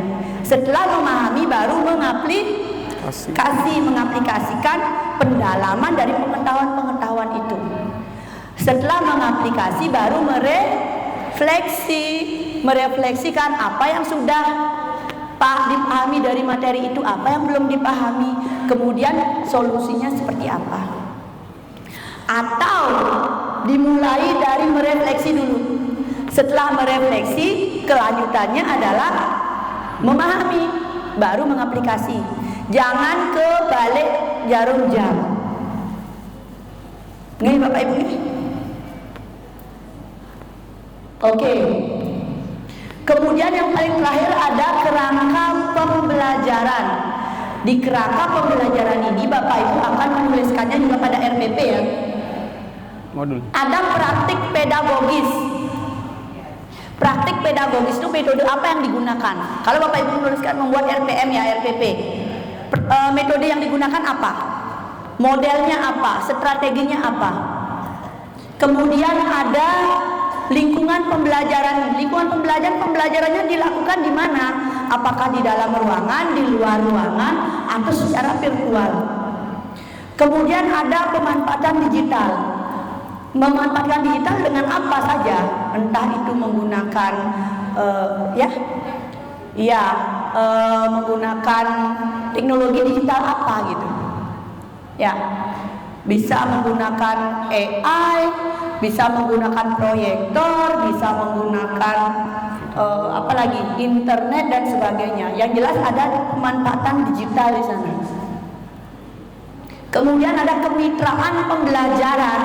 Setelah memahami baru mengaplikasikan pendalaman dari pengetahuan itu. Setelah mengaplikasi baru merefleksikan apa yang sudah dipahami dari materi itu, apa yang belum dipahami, kemudian solusinya seperti apa. Atau dimulai dari merefleksi dulu. Setelah merefleksi, kelanjutannya adalah memahami, baru mengaplikasi. Jangan kebalik jarum jam. Nih Bapak Ibu nih. Oke. Kemudian yang paling terakhir ada kerangka pembelajaran. Di kerangka pembelajaran ini Bapak Ibu akan menuliskannya juga pada RPP ya. Modul. Ada praktik pedagogis. Praktik pedagogis itu metode apa yang digunakan? Kalau Bapak Ibu menuliskan membuat RPM ya, RPP. Metode yang digunakan apa? Modelnya apa? Strateginya apa? Kemudian ada lingkungan pembelajaran. Lingkungan pembelajarannya dilakukan di mana? Apakah di dalam ruangan, di luar ruangan, atau secara virtual? Kemudian ada pemanfaatan digital. Memanfaatkan digital dengan apa saja? Entah itu menggunakan menggunakan teknologi digital apa gitu. Ya. Bisa menggunakan AI, bisa menggunakan proyektor, bisa menggunakan internet dan sebagainya. Yang jelas ada pemanfaatan digital di sana. Kemudian ada kemitraan pembelajaran.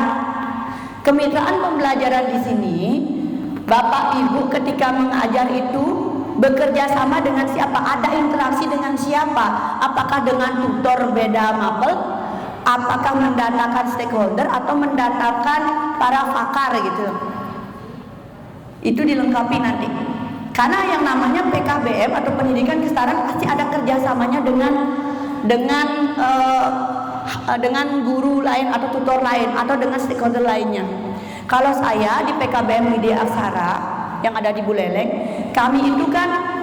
Kemitraan pembelajaran di sini, Bapak Ibu ketika mengajar itu bekerja sama dengan siapa? Ada interaksi dengan siapa? Apakah dengan tutor beda mapel? Apakah mendatangkan stakeholder atau mendatangkan para pakar gitu? Itu dilengkapi nanti. Karena yang namanya PKBM atau pendidikan kesetaraan pasti ada kerjasamanya dengan guru lain atau tutor lain atau dengan stakeholder lainnya. Kalau saya di PKBM Widya Aksara yang ada di Buleleng, kami itu kan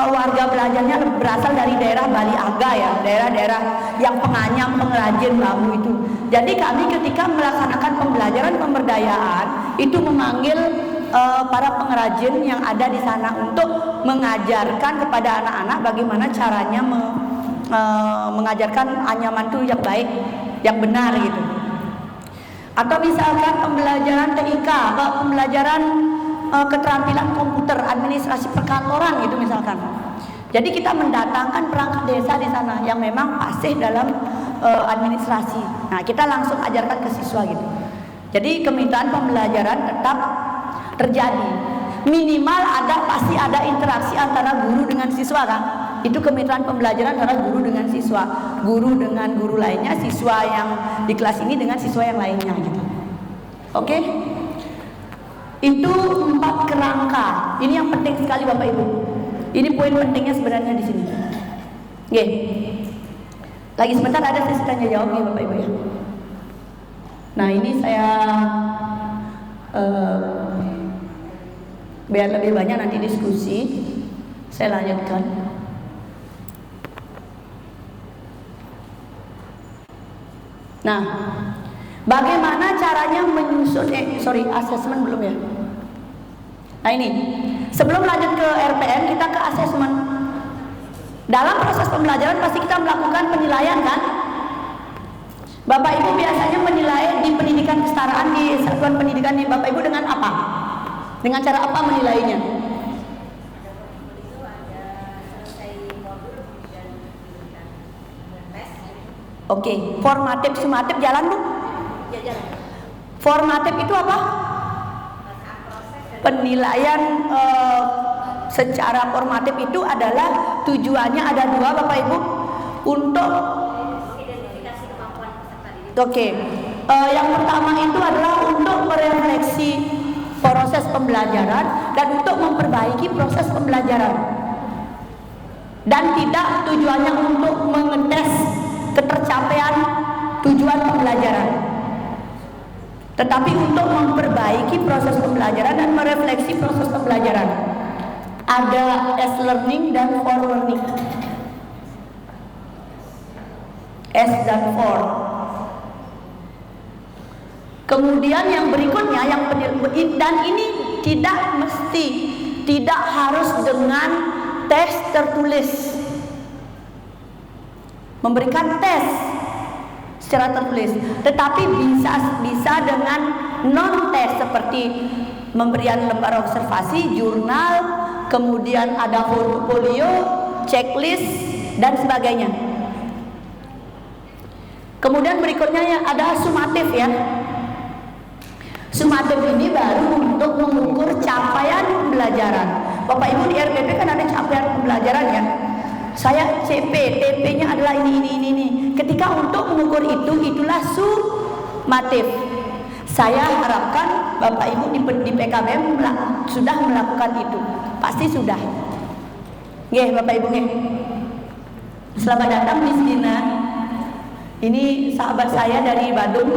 warga belajarnya berasal dari daerah Bali Aga ya, daerah-daerah yang penganyam, pengrajin bambu itu. Jadi kami ketika melaksanakan pembelajaran pemberdayaan itu memanggil para pengrajin yang ada di sana untuk mengajarkan kepada anak-anak bagaimana caranya mengajarkan anyaman itu yang baik, yang benar gitu. Atau misalkan pembelajaran TIK, pembelajaran keterampilan komputer, administrasi perkantoran gitu misalkan. Jadi kita mendatangkan perangkat desa di sana yang memang fasih dalam administrasi. Nah, kita langsung ajarkan ke siswa gitu. Jadi kemitraan pembelajaran tetap terjadi. Minimal pasti ada interaksi antara guru dengan siswa kan. Itu kemitraan pembelajaran antara guru dengan siswa, guru dengan guru lainnya, siswa yang di kelas ini dengan siswa yang lainnya gitu. Oke? Itu 4 kerangka. Ini yang penting sekali Bapak Ibu. Ini poin pentingnya sebenarnya di sini. Oke. Lagi sebentar ada sesi tanya jawab nih Bapak Ibu ya. Nah ini saya biar lebih banyak nanti diskusi, saya lanjutkan. Nah, bagaimana caranya menyusun asesmen belum ya? Nah ini, sebelum lanjut ke RPM kita ke asesmen. Dalam proses pembelajaran pasti kita melakukan penilaian kan? Bapak Ibu biasanya menilai di pendidikan kesetaraan di satuan pendidikan di Bapak Ibu dengan apa? Dengan cara apa menilainya? Oke, formatif, sumatif jalan Bu? Formatif itu apa? Penilaian secara formatif itu adalah tujuannya ada 2 Bapak Ibu untuk identifikasi kemampuan peserta didik. Oke, yang pertama itu adalah untuk merefleksi proses pembelajaran dan untuk memperbaiki proses pembelajaran, dan tidak tujuannya untuk mengetes ketercapaian tujuan pembelajaran, tetapi untuk memperbaiki proses pembelajaran dan merefleksi proses pembelajaran. Ada S learning dan for learning. S dan for. Kemudian yang berikutnya dan ini tidak harus dengan tes tertulis. Memberikan tes secara tertulis, tetapi bisa dengan non tes seperti memberikan lembar observasi, jurnal, kemudian ada portofolio, checklist dan sebagainya. Kemudian berikutnya ada sumatif ya. Sumatif ini baru untuk mengukur capaian pembelajaran. Bapak Ibu di RPP kan ada capaian pembelajaran ya. Saya CP, TP-nya adalah ini. Ketika untuk mengukur itulah sumatif. Saya harapkan Bapak Ibu di PKBM sudah melakukan itu. Pasti sudah. Nggih, Bapak Ibu nggih. Selamat datang Miss Dina. Ini sahabat saya dari Bandung.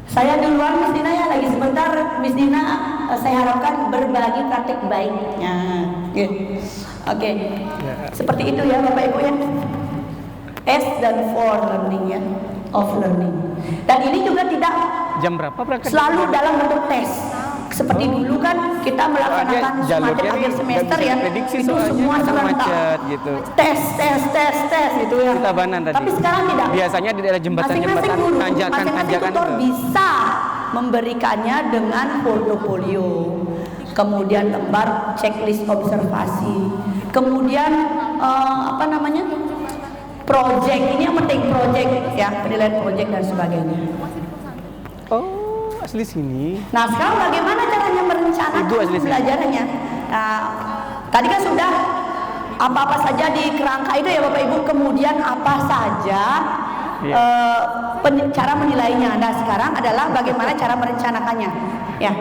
Saya duluan Miss Dina ya, lagi sebentar Miss Dina saya harapkan berbagi praktik baiknya. Oke. Seperti itu ya Bapak Ibu ya. S dan for learning ya, of learning. Dan ini juga tidak jam berapa praktek? Selalu dalam bentuk tes. Seperti dulu kan kita melaksanakan sumatif akhir semester ya. Itu semua serentak gitu. Tes gitu ya. Kita banan tadi. Tapi sekarang tidak. Biasanya di daerah jembatan-jembatan tanjakan tutor itu bisa memberikannya dengan portofolio, kemudian lembar checklist observasi, kemudian project. Ini yang penting, project ya, penilaian project dan sebagainya. Oh, asli sini. Nah, sekarang bagaimana caranya merencanakan pembelajarannya? Nah, tadi kan sudah apa-apa saja di kerangka itu ya Bapak Ibu, kemudian apa saja cara menilainya. Nah, sekarang adalah bagaimana cara merencanakannya. Ya.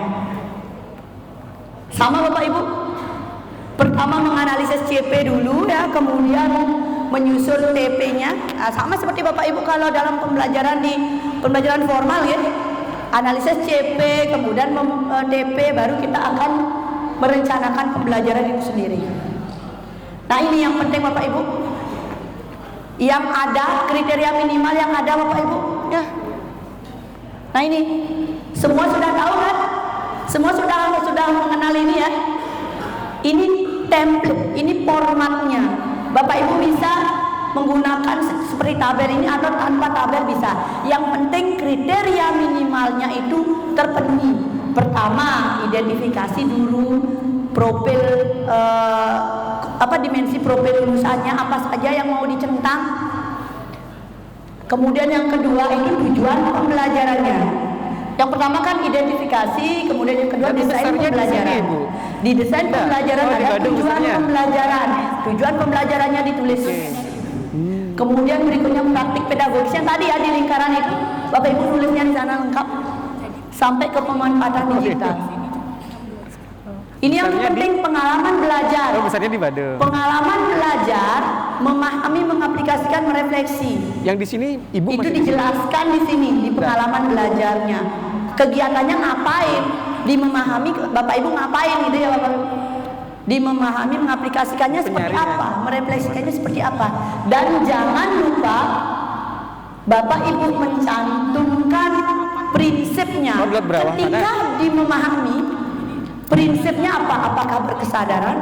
Sama Bapak Ibu. Pertama menganalisis CP dulu ya, kemudian menyusun TP-nya. Nah, sama seperti Bapak Ibu kalau dalam pembelajaran formal ya. Analisis CP, kemudian TP, baru kita akan merencanakan pembelajaran itu sendiri. Nah, ini yang penting Bapak Ibu. Yang ada kriteria minimal yang ada Bapak Ibu ya. Nah, ini semua sudah tahu kan? Semua sudah mengenal ini ya. Ini template, ini formatnya. Bapak Ibu bisa menggunakan seperti tabel ini atau tanpa tabel bisa. Yang penting kriteria minimalnya itu terpenuhi. Pertama, identifikasi dulu profil dimensi profil lulusannya apa saja yang mau dicentang. Kemudian yang kedua itu tujuan pembelajarannya. Yang pertama kan identifikasi, kemudian yang kedua desain pembelajaran. Di desain pembelajaran ada tujuan pembelajaran. Tujuan pembelajarannya ditulis. Kemudian berikutnya praktik pedagogis yang tadi ya di lingkaran itu, Bapak Ibu nulisnya di sana lengkap. sampai ke pemanfaatan digital. Ini yang penting pengalaman belajar. Besarnya di Bade. Pengalaman belajar, memahami, mengaplikasikan, merefleksi. Yang di sini Ibu itu masih dijelaskan di sini di pengalaman belajarnya. Kegiatannya ngapain? Di memahami Bapak Ibu ngapain gitu ya Bapak Ibu. Di memahami, mengaplikasikannya seperti apa, merefleksikannya seperti apa. Dan jangan lupa Bapak Ibu mencantumkan prinsipnya. Ketika di memahami, prinsipnya apa? Apakah berkesadaran,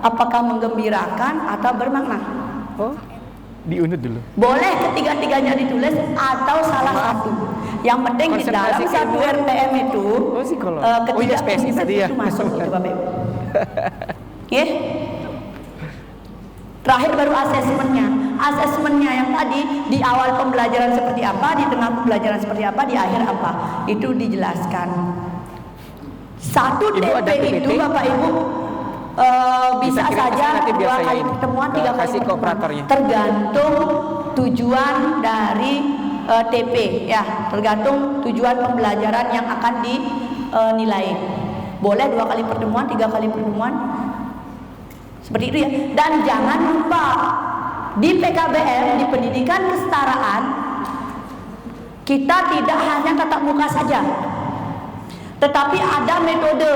apakah menggembirakan, atau bermakna? Oh, diunut dulu. Boleh ketiga-tiganya ditulis atau salah satu. Yang penting di dalam satu RPM itu ketiga prinsip itu masuk gitu Bapak Ibu. Oke? Terakhir baru asesmennya. Asesmennya yang tadi di awal pembelajaran seperti apa, di tengah pembelajaran seperti apa, di akhir apa, itu dijelaskan. Satu TP itu Bapak Ibu bisa saja 2 kali pertemuan, 3 kali pertemuan, tergantung tujuan dari TP ya, tergantung tujuan pembelajaran yang akan dinilai. Boleh 2 kali pertemuan, 3 kali pertemuan, seperti itu ya. Dan jangan lupa di PKBM, di pendidikan kesetaraan, kita tidak hanya tatap muka saja, tetapi ada metode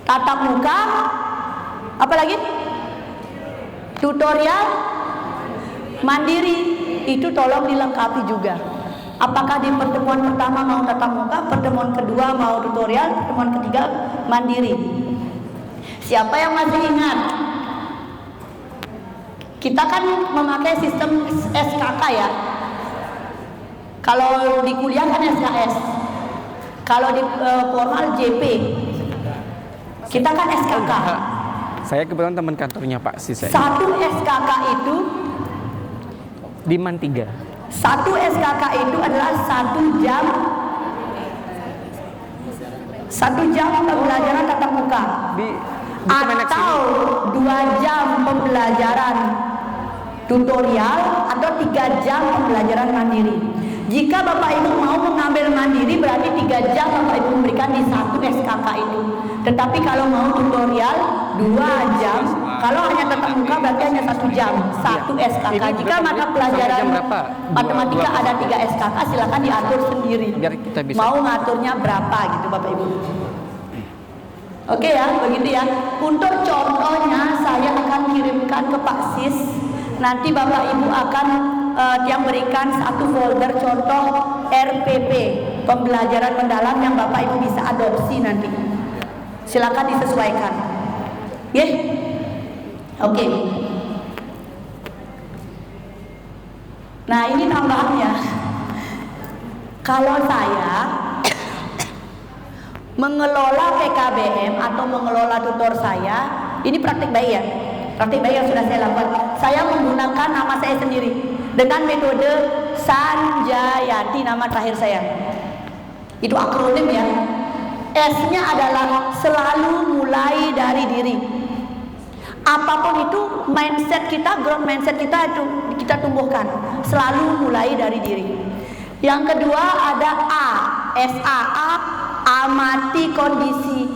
tatap muka, apalagi tutorial, mandiri, itu tolong dilengkapi juga. Apakah di pertemuan pertama mau tatap muka, pertemuan kedua mau tutorial, pertemuan ketiga mandiri. Siapa yang masih ingat? Kita kan memakai sistem SKK ya. Kalau di kuliah kan SKS. Kalau di formal JP. Kita kan SKK. Saya kebetulan teman kantornya Pak Sis. Satu SKK itu di Man 3. Satu SKK itu adalah 1 jam. 1 jam pembelajaran tatap muka. Atau 2 jam pembelajaran tutorial, atau 3 jam pembelajaran mandiri. Jika Bapak Ibu mau mengambil mandiri, berarti 3 jam Bapak Ibu memberikan di satu SKK itu. Tetapi kalau mau tutorial 2 jam, kalau hanya tatap muka berarti hanya 1 jam, 1 SKK. Jika mata pelajaran matematika ada 3 SKK, silakan diatur sendiri. Mau ngaturnya berapa gitu Bapak Ibu. Oke ya, begitu ya. Untuk contohnya saya akan kirimkan ke Pak Sis. Nanti Bapak Ibu akan yang berikan satu folder contoh RPP, pembelajaran mendalam, yang Bapak Ibu bisa adopsi nanti. Silakan disesuaikan. Oke. Nah, ini tambahannya. Kalau saya mengelola PKBM atau mengelola tutor saya, ini praktik baik ya. Praktik baik yang sudah saya lakukan. Saya menggunakan nama saya sendiri dengan metode Sanjayati, nama terakhir saya. Itu akronim ya. S-nya adalah selalu mulai dari diri. Apapun itu mindset kita, growth mindset kita itu kita tumbuhkan. Selalu mulai dari diri. Yang kedua ada A, SAA, amati kondisi,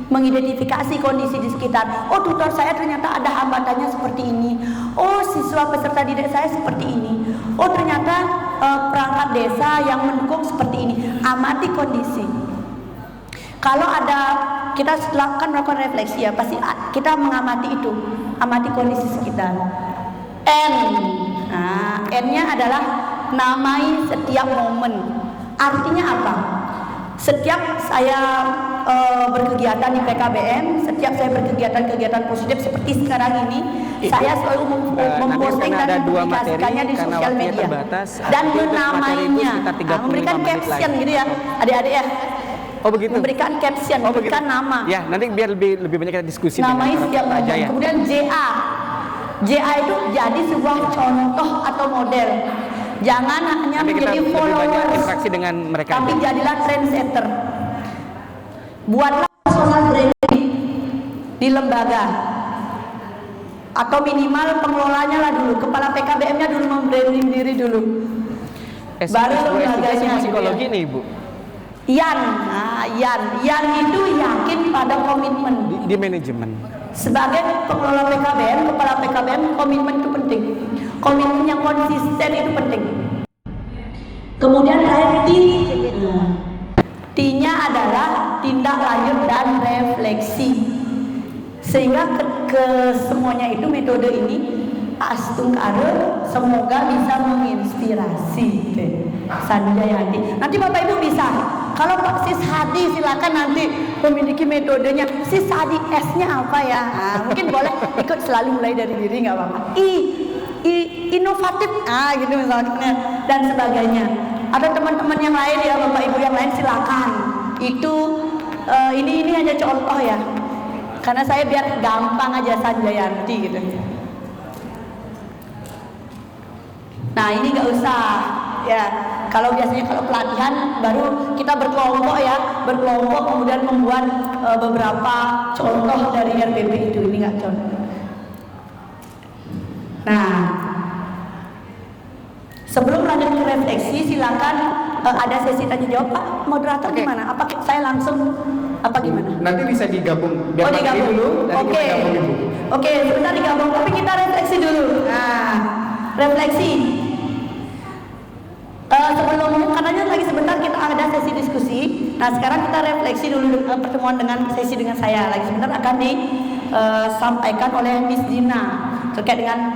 mengidentifikasi kondisi di sekitar. Oh, tutor saya ternyata ada hambatannya seperti ini. Oh, siswa peserta didik saya seperti ini. Oh, ternyata perangkat desa yang mendukung seperti ini. Amati kondisi. Kalau ada, kita setelah kan melakukan refleksi ya, pasti kita mengamati itu, amati kondisi sekitar. N, nah, N-nya adalah namai setiap momen. Artinya apa? Setiap saya berkegiatan di PKBM, setiap saya berkegiatan-kegiatan positif seperti sekarang ini, saya selalu memposting dan mempublikasikannya di sosial media dan menamainya, memberikan caption gitu ya, adik-adik ya. Oh begitu. Memberikan caption, memberikan nama. Ya, nanti biar lebih banyak kita diskusi. Namai setiap momen. Ya. Kemudian JA. JA itu jadi sebuah contoh atau model. Jangan hanya nanti menjadi followers, interaksi dengan mereka, tapi jadilah trendsetter. Buatlah personal branding di lembaga, atau minimal pengelolanya lah dulu, kepala PKBM-nya dulu membranding diri dulu. Baru lembaganya. Psikologi nih Ibu. Yan itu yakin pada komitmen. Di manajemen. Sebagai pengelola PKBM, kepala PKBM, komitmen itu penting. Komitmen yang konsisten itu penting. Kemudian terakhir T-nya adalah tindak lanjut dan refleksi. Sehingga ke semuanya itu metode ini Astungkare semoga bisa menginspirasi Sanjayani. Nanti Bapak Ibu bisa. Kalau Pak Sis Hadi silakan nanti memiliki metodenya. Sis Hadi S-nya apa ya? Mungkin boleh ikut selalu mulai dari diri nggak apa-apa. Inovatif, gitu misalnya dan sebagainya. Ada teman-teman yang lain ya, Bapak Ibu yang lain silakan. Itu ini hanya contoh ya. Karena saya biar gampang aja Sanjayanti gitu. Nah ini nggak usah ya. Kalau biasanya kalau pelatihan baru kita berkelompok ya, berkelompok kemudian membuat beberapa contoh dari RPP itu. Ini nggak contoh. Nah, sebelum lanjut ke refleksi, silakan ada sesi tanya jawab. Pak moderator gimana? Apa saya langsung apa gimana? Nanti bisa digabung. Biar digabung dulu. Oke, sebentar digabung. Tapi kita refleksi dulu. Nah, refleksi. Sebelum katanya lagi sebentar kita ada sesi diskusi. Nah sekarang kita refleksi dulu pertemuan dengan sesi dengan saya. Lagi sebentar akan disampaikan oleh Miss Dina terkait dengan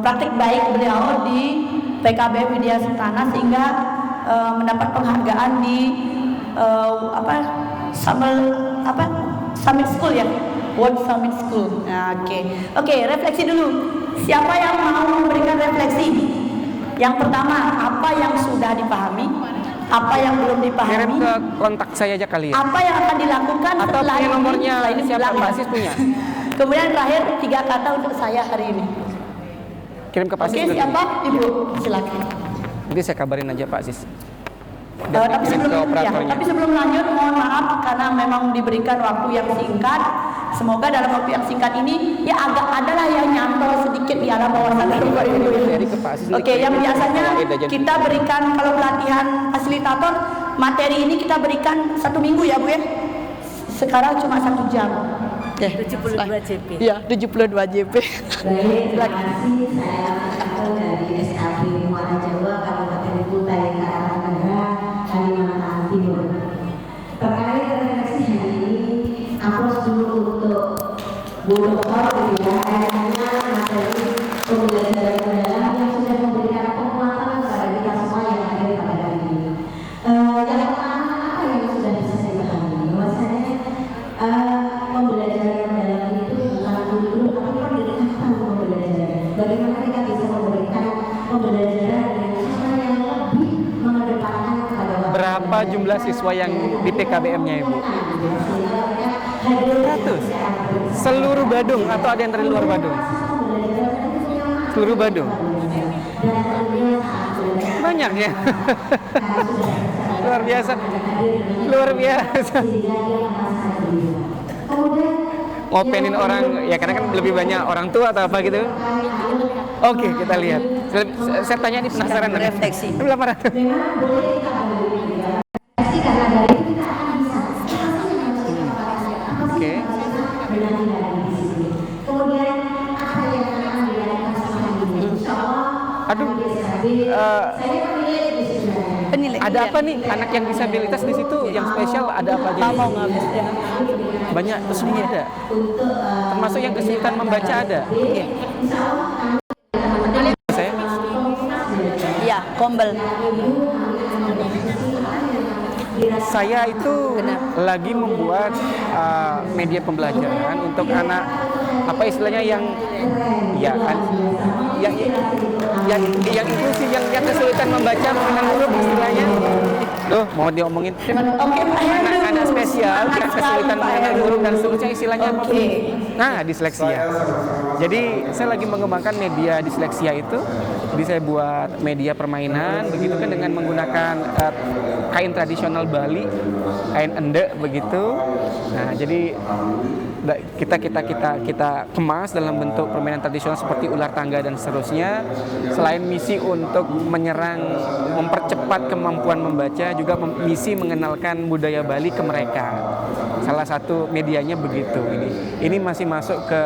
praktik baik beliau di PKBM Widya Sutana sehingga mendapat penghargaan di Summit School ya, World Summit School. Nah, Oke, refleksi dulu. Siapa yang mau memberikan refleksi? Yang pertama, apa yang sudah dipahami, apa yang belum dipahami. Kirim ke kontak saya aja kali ya. Apa yang akan dilakukan atau setelah punya nomornya ini siapa Pak Sis punya. Kemudian terakhir 3 kata untuk saya hari ini. Kirim ke Pak Sis. Oke, siapa? Ibu, silakan. Nanti saya kabarin aja Pak Sis. Tapi sebelum lanjut mohon maaf karena memang diberikan waktu yang singkat. Semoga dalam waktu yang singkat ini ya agak adalah yang nyantol sedikit di alam bawah sadar Bapak Ibu. Oke, yang biasanya kita berikan kalau pelatihan fasilitator materi ini kita berikan 1 minggu ya Bu ya. Sekarang cuma 1 jam. 72 JP. Iya, 72 JP. Baik, terima kasih. Saya dari SKP Muara Jawa Kabupaten Kutai Kartanegara, Kalimantan Timur. Terkait refleksi hari ini, aplaus dulu untuk Bu Dokter kayaknya materi pembelajaran mendalam yang sudah memberikan penguatan kepada kita semua yang hadir pada hari ini. Yang pertama apa yang sudah bisa saya pahami? Bahwasanya pembelajaran mendalam itu bukan guru tapi pendekatan pembelajaran. Bagaimana kita bisa memberikan pembelajaran dengan cara yang lebih mengedepankan kepada berapa jumlah siswa yang di PKBM-nya Ibu? 100. Seluruh Badung atau ada yang dari luar Badung? Seluruh Badung. Banyak ya. Luar biasa. Luar biasa. Ngopenin orang ya karena kan lebih banyak orang tua atau apa gitu. Oke, kita lihat. Saya tanya ini penasaran refleksi. Berapa ratus? Oke. Kemudian apa yang akan dilakukan sama ini? Aduh. Ada apa nih anak yang disabilitas di situ yang spesial ada apa aja? Banyak semua ada. Termasuk yang kesulitan membaca ada. Saya. Iya, Kombel. Saya itu lagi membuat media pembelajaran untuk anak apa istilahnya yang inklusif yang kesulitan membaca dengan huruf istilahnya. Loh, mau diomongin. Anak-anak spesial Sangat kesulitan sekali, Pak mengenal Heru. huruf dan seterusnya istilahnya. Oke. Nah, disleksia. Jadi saya lagi mengembangkan media disleksia itu. Jadi saya buat media permainan begitu kan dengan menggunakan kain tradisional Bali, kain endek begitu. Nah, jadi kita kemas dalam bentuk permainan tradisional seperti ular tangga dan seterusnya. Selain misi untuk menyerang, mempercepat kemampuan membaca, juga misi mengenalkan budaya Bali ke mereka. Salah satu medianya begitu. Ini masih masuk ke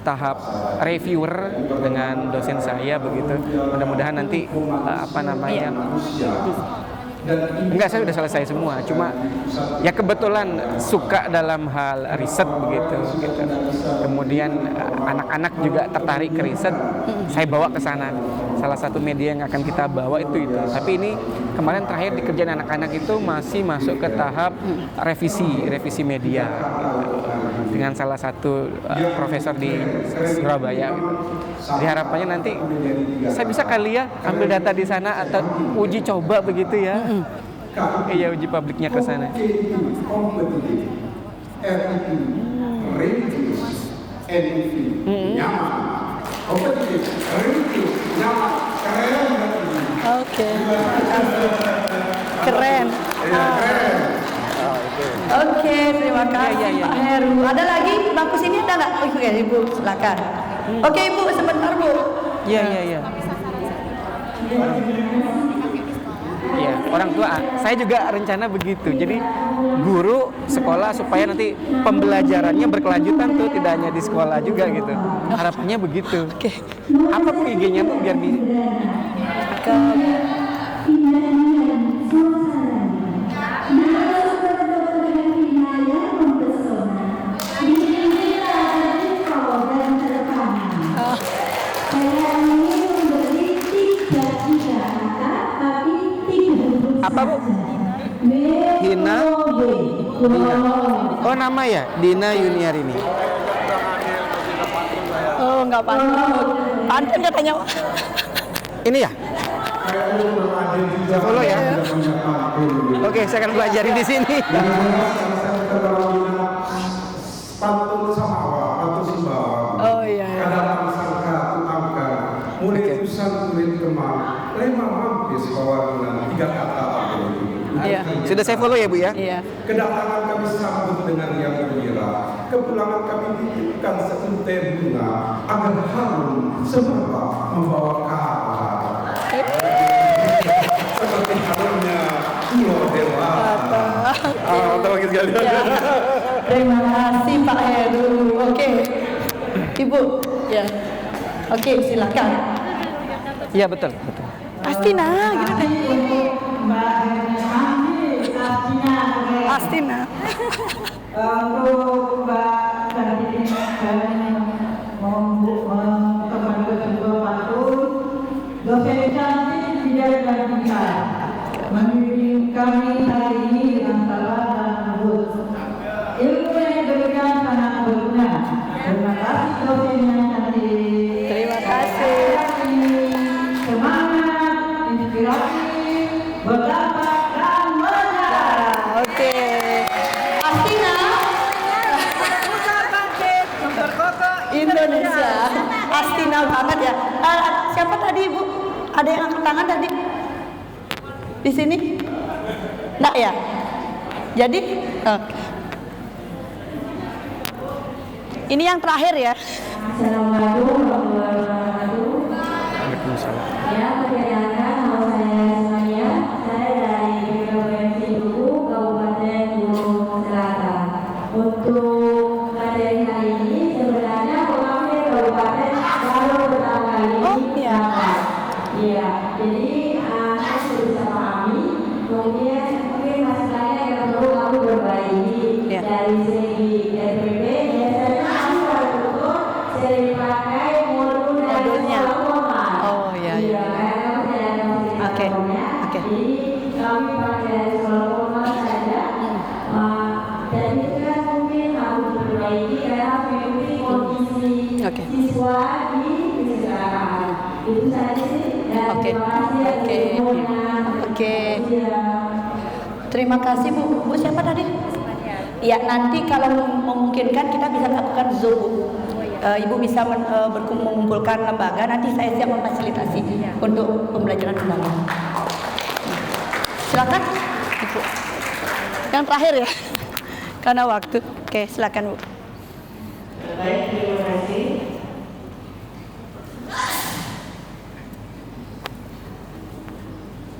tahap reviewer dengan dosen saya begitu. Mudah-mudahan nanti enggak, saya sudah selesai semua. Cuma ya kebetulan suka dalam hal riset begitu. Kemudian anak-anak juga tertarik ke riset, saya bawa ke sana. Salah satu media yang akan kita bawa itu. Tapi ini kemarin terakhir di kerjaan anak-anak itu masih masuk ke tahap revisi media dengan salah satu profesor di Surabaya. Jadi harapannya nanti saya bisa kali ya ambil data di sana atau uji coba begitu ya. Iya, uji publiknya ke sana. Oke. Keren. Oke, terima kasih Pak Heru. Ada lagi bangku sini ada nggak? Oke, Ibu silakan. Oke, Ibu sebentar Bu. Iya. Iya, orang tua. Saya juga rencana begitu. Jadi guru sekolah supaya nanti pembelajarannya berkelanjutan tuh, tidak hanya di sekolah juga gitu. Harapannya begitu. Oke. Apa Bu IG-nya Bu biar di apa Bu? Dina. Oh, nama ya? Dina Yuniarini. Oh, nggak pantun. Pantun katanya. Ini ya? Saya follow ya. Oke, saya akan pelajari di sini. Pantun Samawa, pantun Sumbawa. Oh iya. Kadang sangka tuangkan, murid usan murid kemang, lema mampis kawanan, 3 kata apa itu. Iya. Sudah saya follow ya Bu ya? Iya. Kedatangan kami sambut dengan yang gembira, kepulangan kami titipkan seuntai bunga, agar harum semerbak membawa kabar. Seperti harumnya Pulau Dewata. Bagus sekali. Ya. Terima kasih Pak Heru. Oke. Ibu, ya. Oke, silakan. Iya, betul. Astina, gitu kan. Astina. Untuk Mbak Sarjini teman kedua pantun, dosen cantik tidak gantikan, membimbing kami hari ini dengan sabar dan lembut. Ilmu yang diberikan sangat berguna. Terima kasih dosen yang cantik. Terima kasih. Semangat, inspirasi, berdampak dan berjalan. Oke. Astina. Indonesia. Astina banget ya. Siapa tadi Ibu? Ada yang angkat tangan tadi? Di sini? Enggak ya? Jadi, oke. Ini yang terakhir ya. Assalamualaikum warahmatullahi wabarakatuh. Ya, perkenalkan nama saya Sumaria. Saya dari Provinsi Luwu, Kabupaten Luwu Selatan. Untuk materi hari ini sebenarnya mewakili kabupaten baru pertama kali berangkat. Iya, jadi saya sudah bisa pahami. Mungkin masih banyak yang perlu kamu perbaiki dari segi RPP. Sering pakai modulnya. Oh iya. Oke. Jadi kami pakai sekolah formal saja. Dan itu kan mungkin harus diperbaiki karena mengikuti kondisi siswa di sekarang. Itu saja sih. Oke. Terima kasih Bu. Bu siapa tadi? Ya, nanti kalau memungkinkan kita bisa lakukan Zoom. Ibu bisa mengumpulkan lembaga, nanti saya siap memfasilitasi untuk pembelajaran lembaga. Silakan, Ibu. Yang terakhir ya, karena waktu. Oke, silakan Bu. Baik, terima kasih.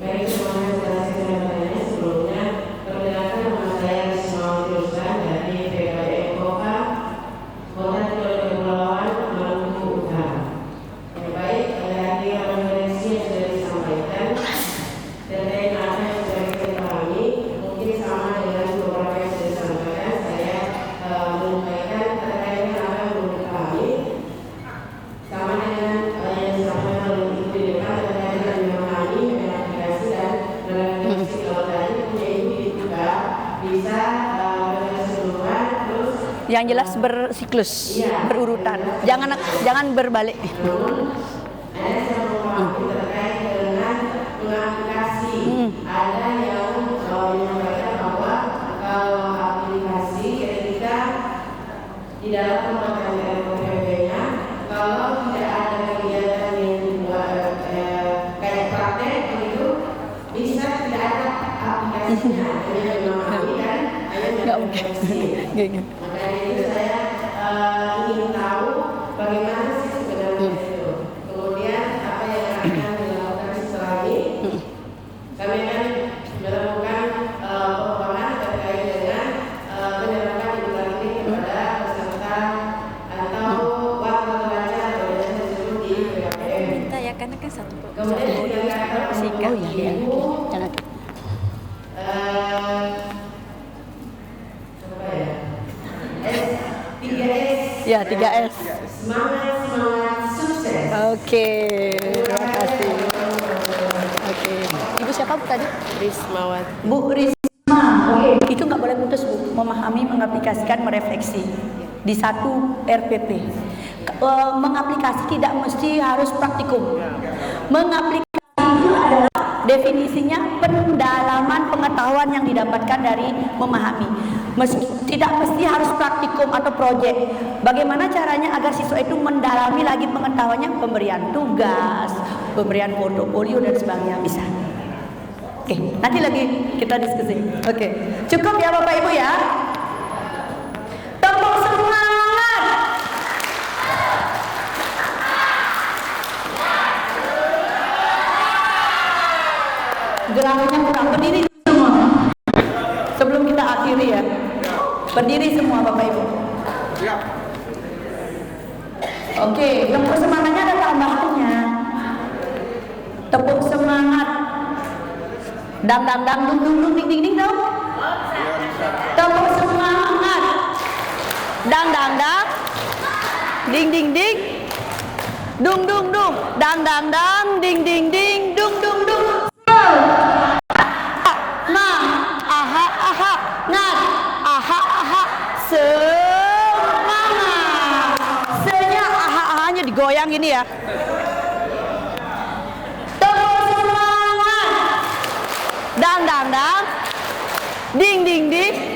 Baik, semuanya sudah saya bertanya sebelumnya. Perkenalkan nama saya Risma Jurusan dari PKBM Kota Kepulauan Maluku Utara. Yang baik, dari referensi yang sudah disampaikan terkait apa yang sudah kita pahami, mungkin sama dengan beberapa yang sudah disampaikan. Saya menyampaikan terkait dengan apa yang belum dipahami, sama dengan yang disampaikan oleh Ibu di depan terkait dengan memahami, aplikasi dan refleksi. Kalau tadi punya Ibu juga bisa refleksi duluan, terus Yang jelas bersiklus, berurutan. Jangan berbalik. ada yang memahami terkait dengan mengaplikasi. Ada yang menyampaikan bahwa kalau aplikasi ketika di dalam pembuatan RPP-nya, kalau tidak ada kegiatan yang dibuat kayak praktek begitu, bisa tidak ada aplikasinya. Hanya memahami kan, hanya refleksi. Makanya itu saya ingin tahu bagaimana sih sebenarnya itu. Kemudian apa yang akan dilakukan setelah ini? Kami akan melakukan pengembangan terkait dengan penyerapan digital ini kepada peserta atau warga pelajar atau yang disebut di PKBM. Minta ya karena kan satu. Kemudian ditingkatkan Oh iya. Jangan. apa ya? 3S. Ya, 3S. Semangat sukses. Oke, terima kasih. Oke, Ibu siapa Bu tadi? Rismawati. Bu Risma. Oke, itu nggak boleh putus Bu. Memahami, mengaplikasikan, merefleksi di satu RPP. Mengaplikasi tidak mesti harus praktikum. Mengaplikasi itu adalah definisinya pendalaman pengetahuan yang didapatkan dari memahami. Tidak mesti harus praktikum atau proyek. Bagaimana caranya agar siswa itu mendalami lagi pengetahuannya? Pemberian tugas, pemberian portofolio dan sebagainya bisa. Oke, nanti lagi kita diskusi. Oke, cukup ya Bapak Ibu ya. Tepuk semangat. Gerakannya kurang, berdiri semua. Sebelum kita akhiri ya. Berdiri semua Bapak Ibu. Oke, tepuk semangatnya ada tambahannya. Tepuk semangat. Dang dang dang dung dung dung ding ding ding dong. Tepuk semangat. Dang dang dang. Ding ding ding. Dung dung dung. Dang dang dang ding ding ding dung dung dung. Nah, aha aha. Nah, aha aha. Semangat. Senya aha ahanya digoyang gini ya. Tepuk semangat. Dang dang dang. Ding ding ding.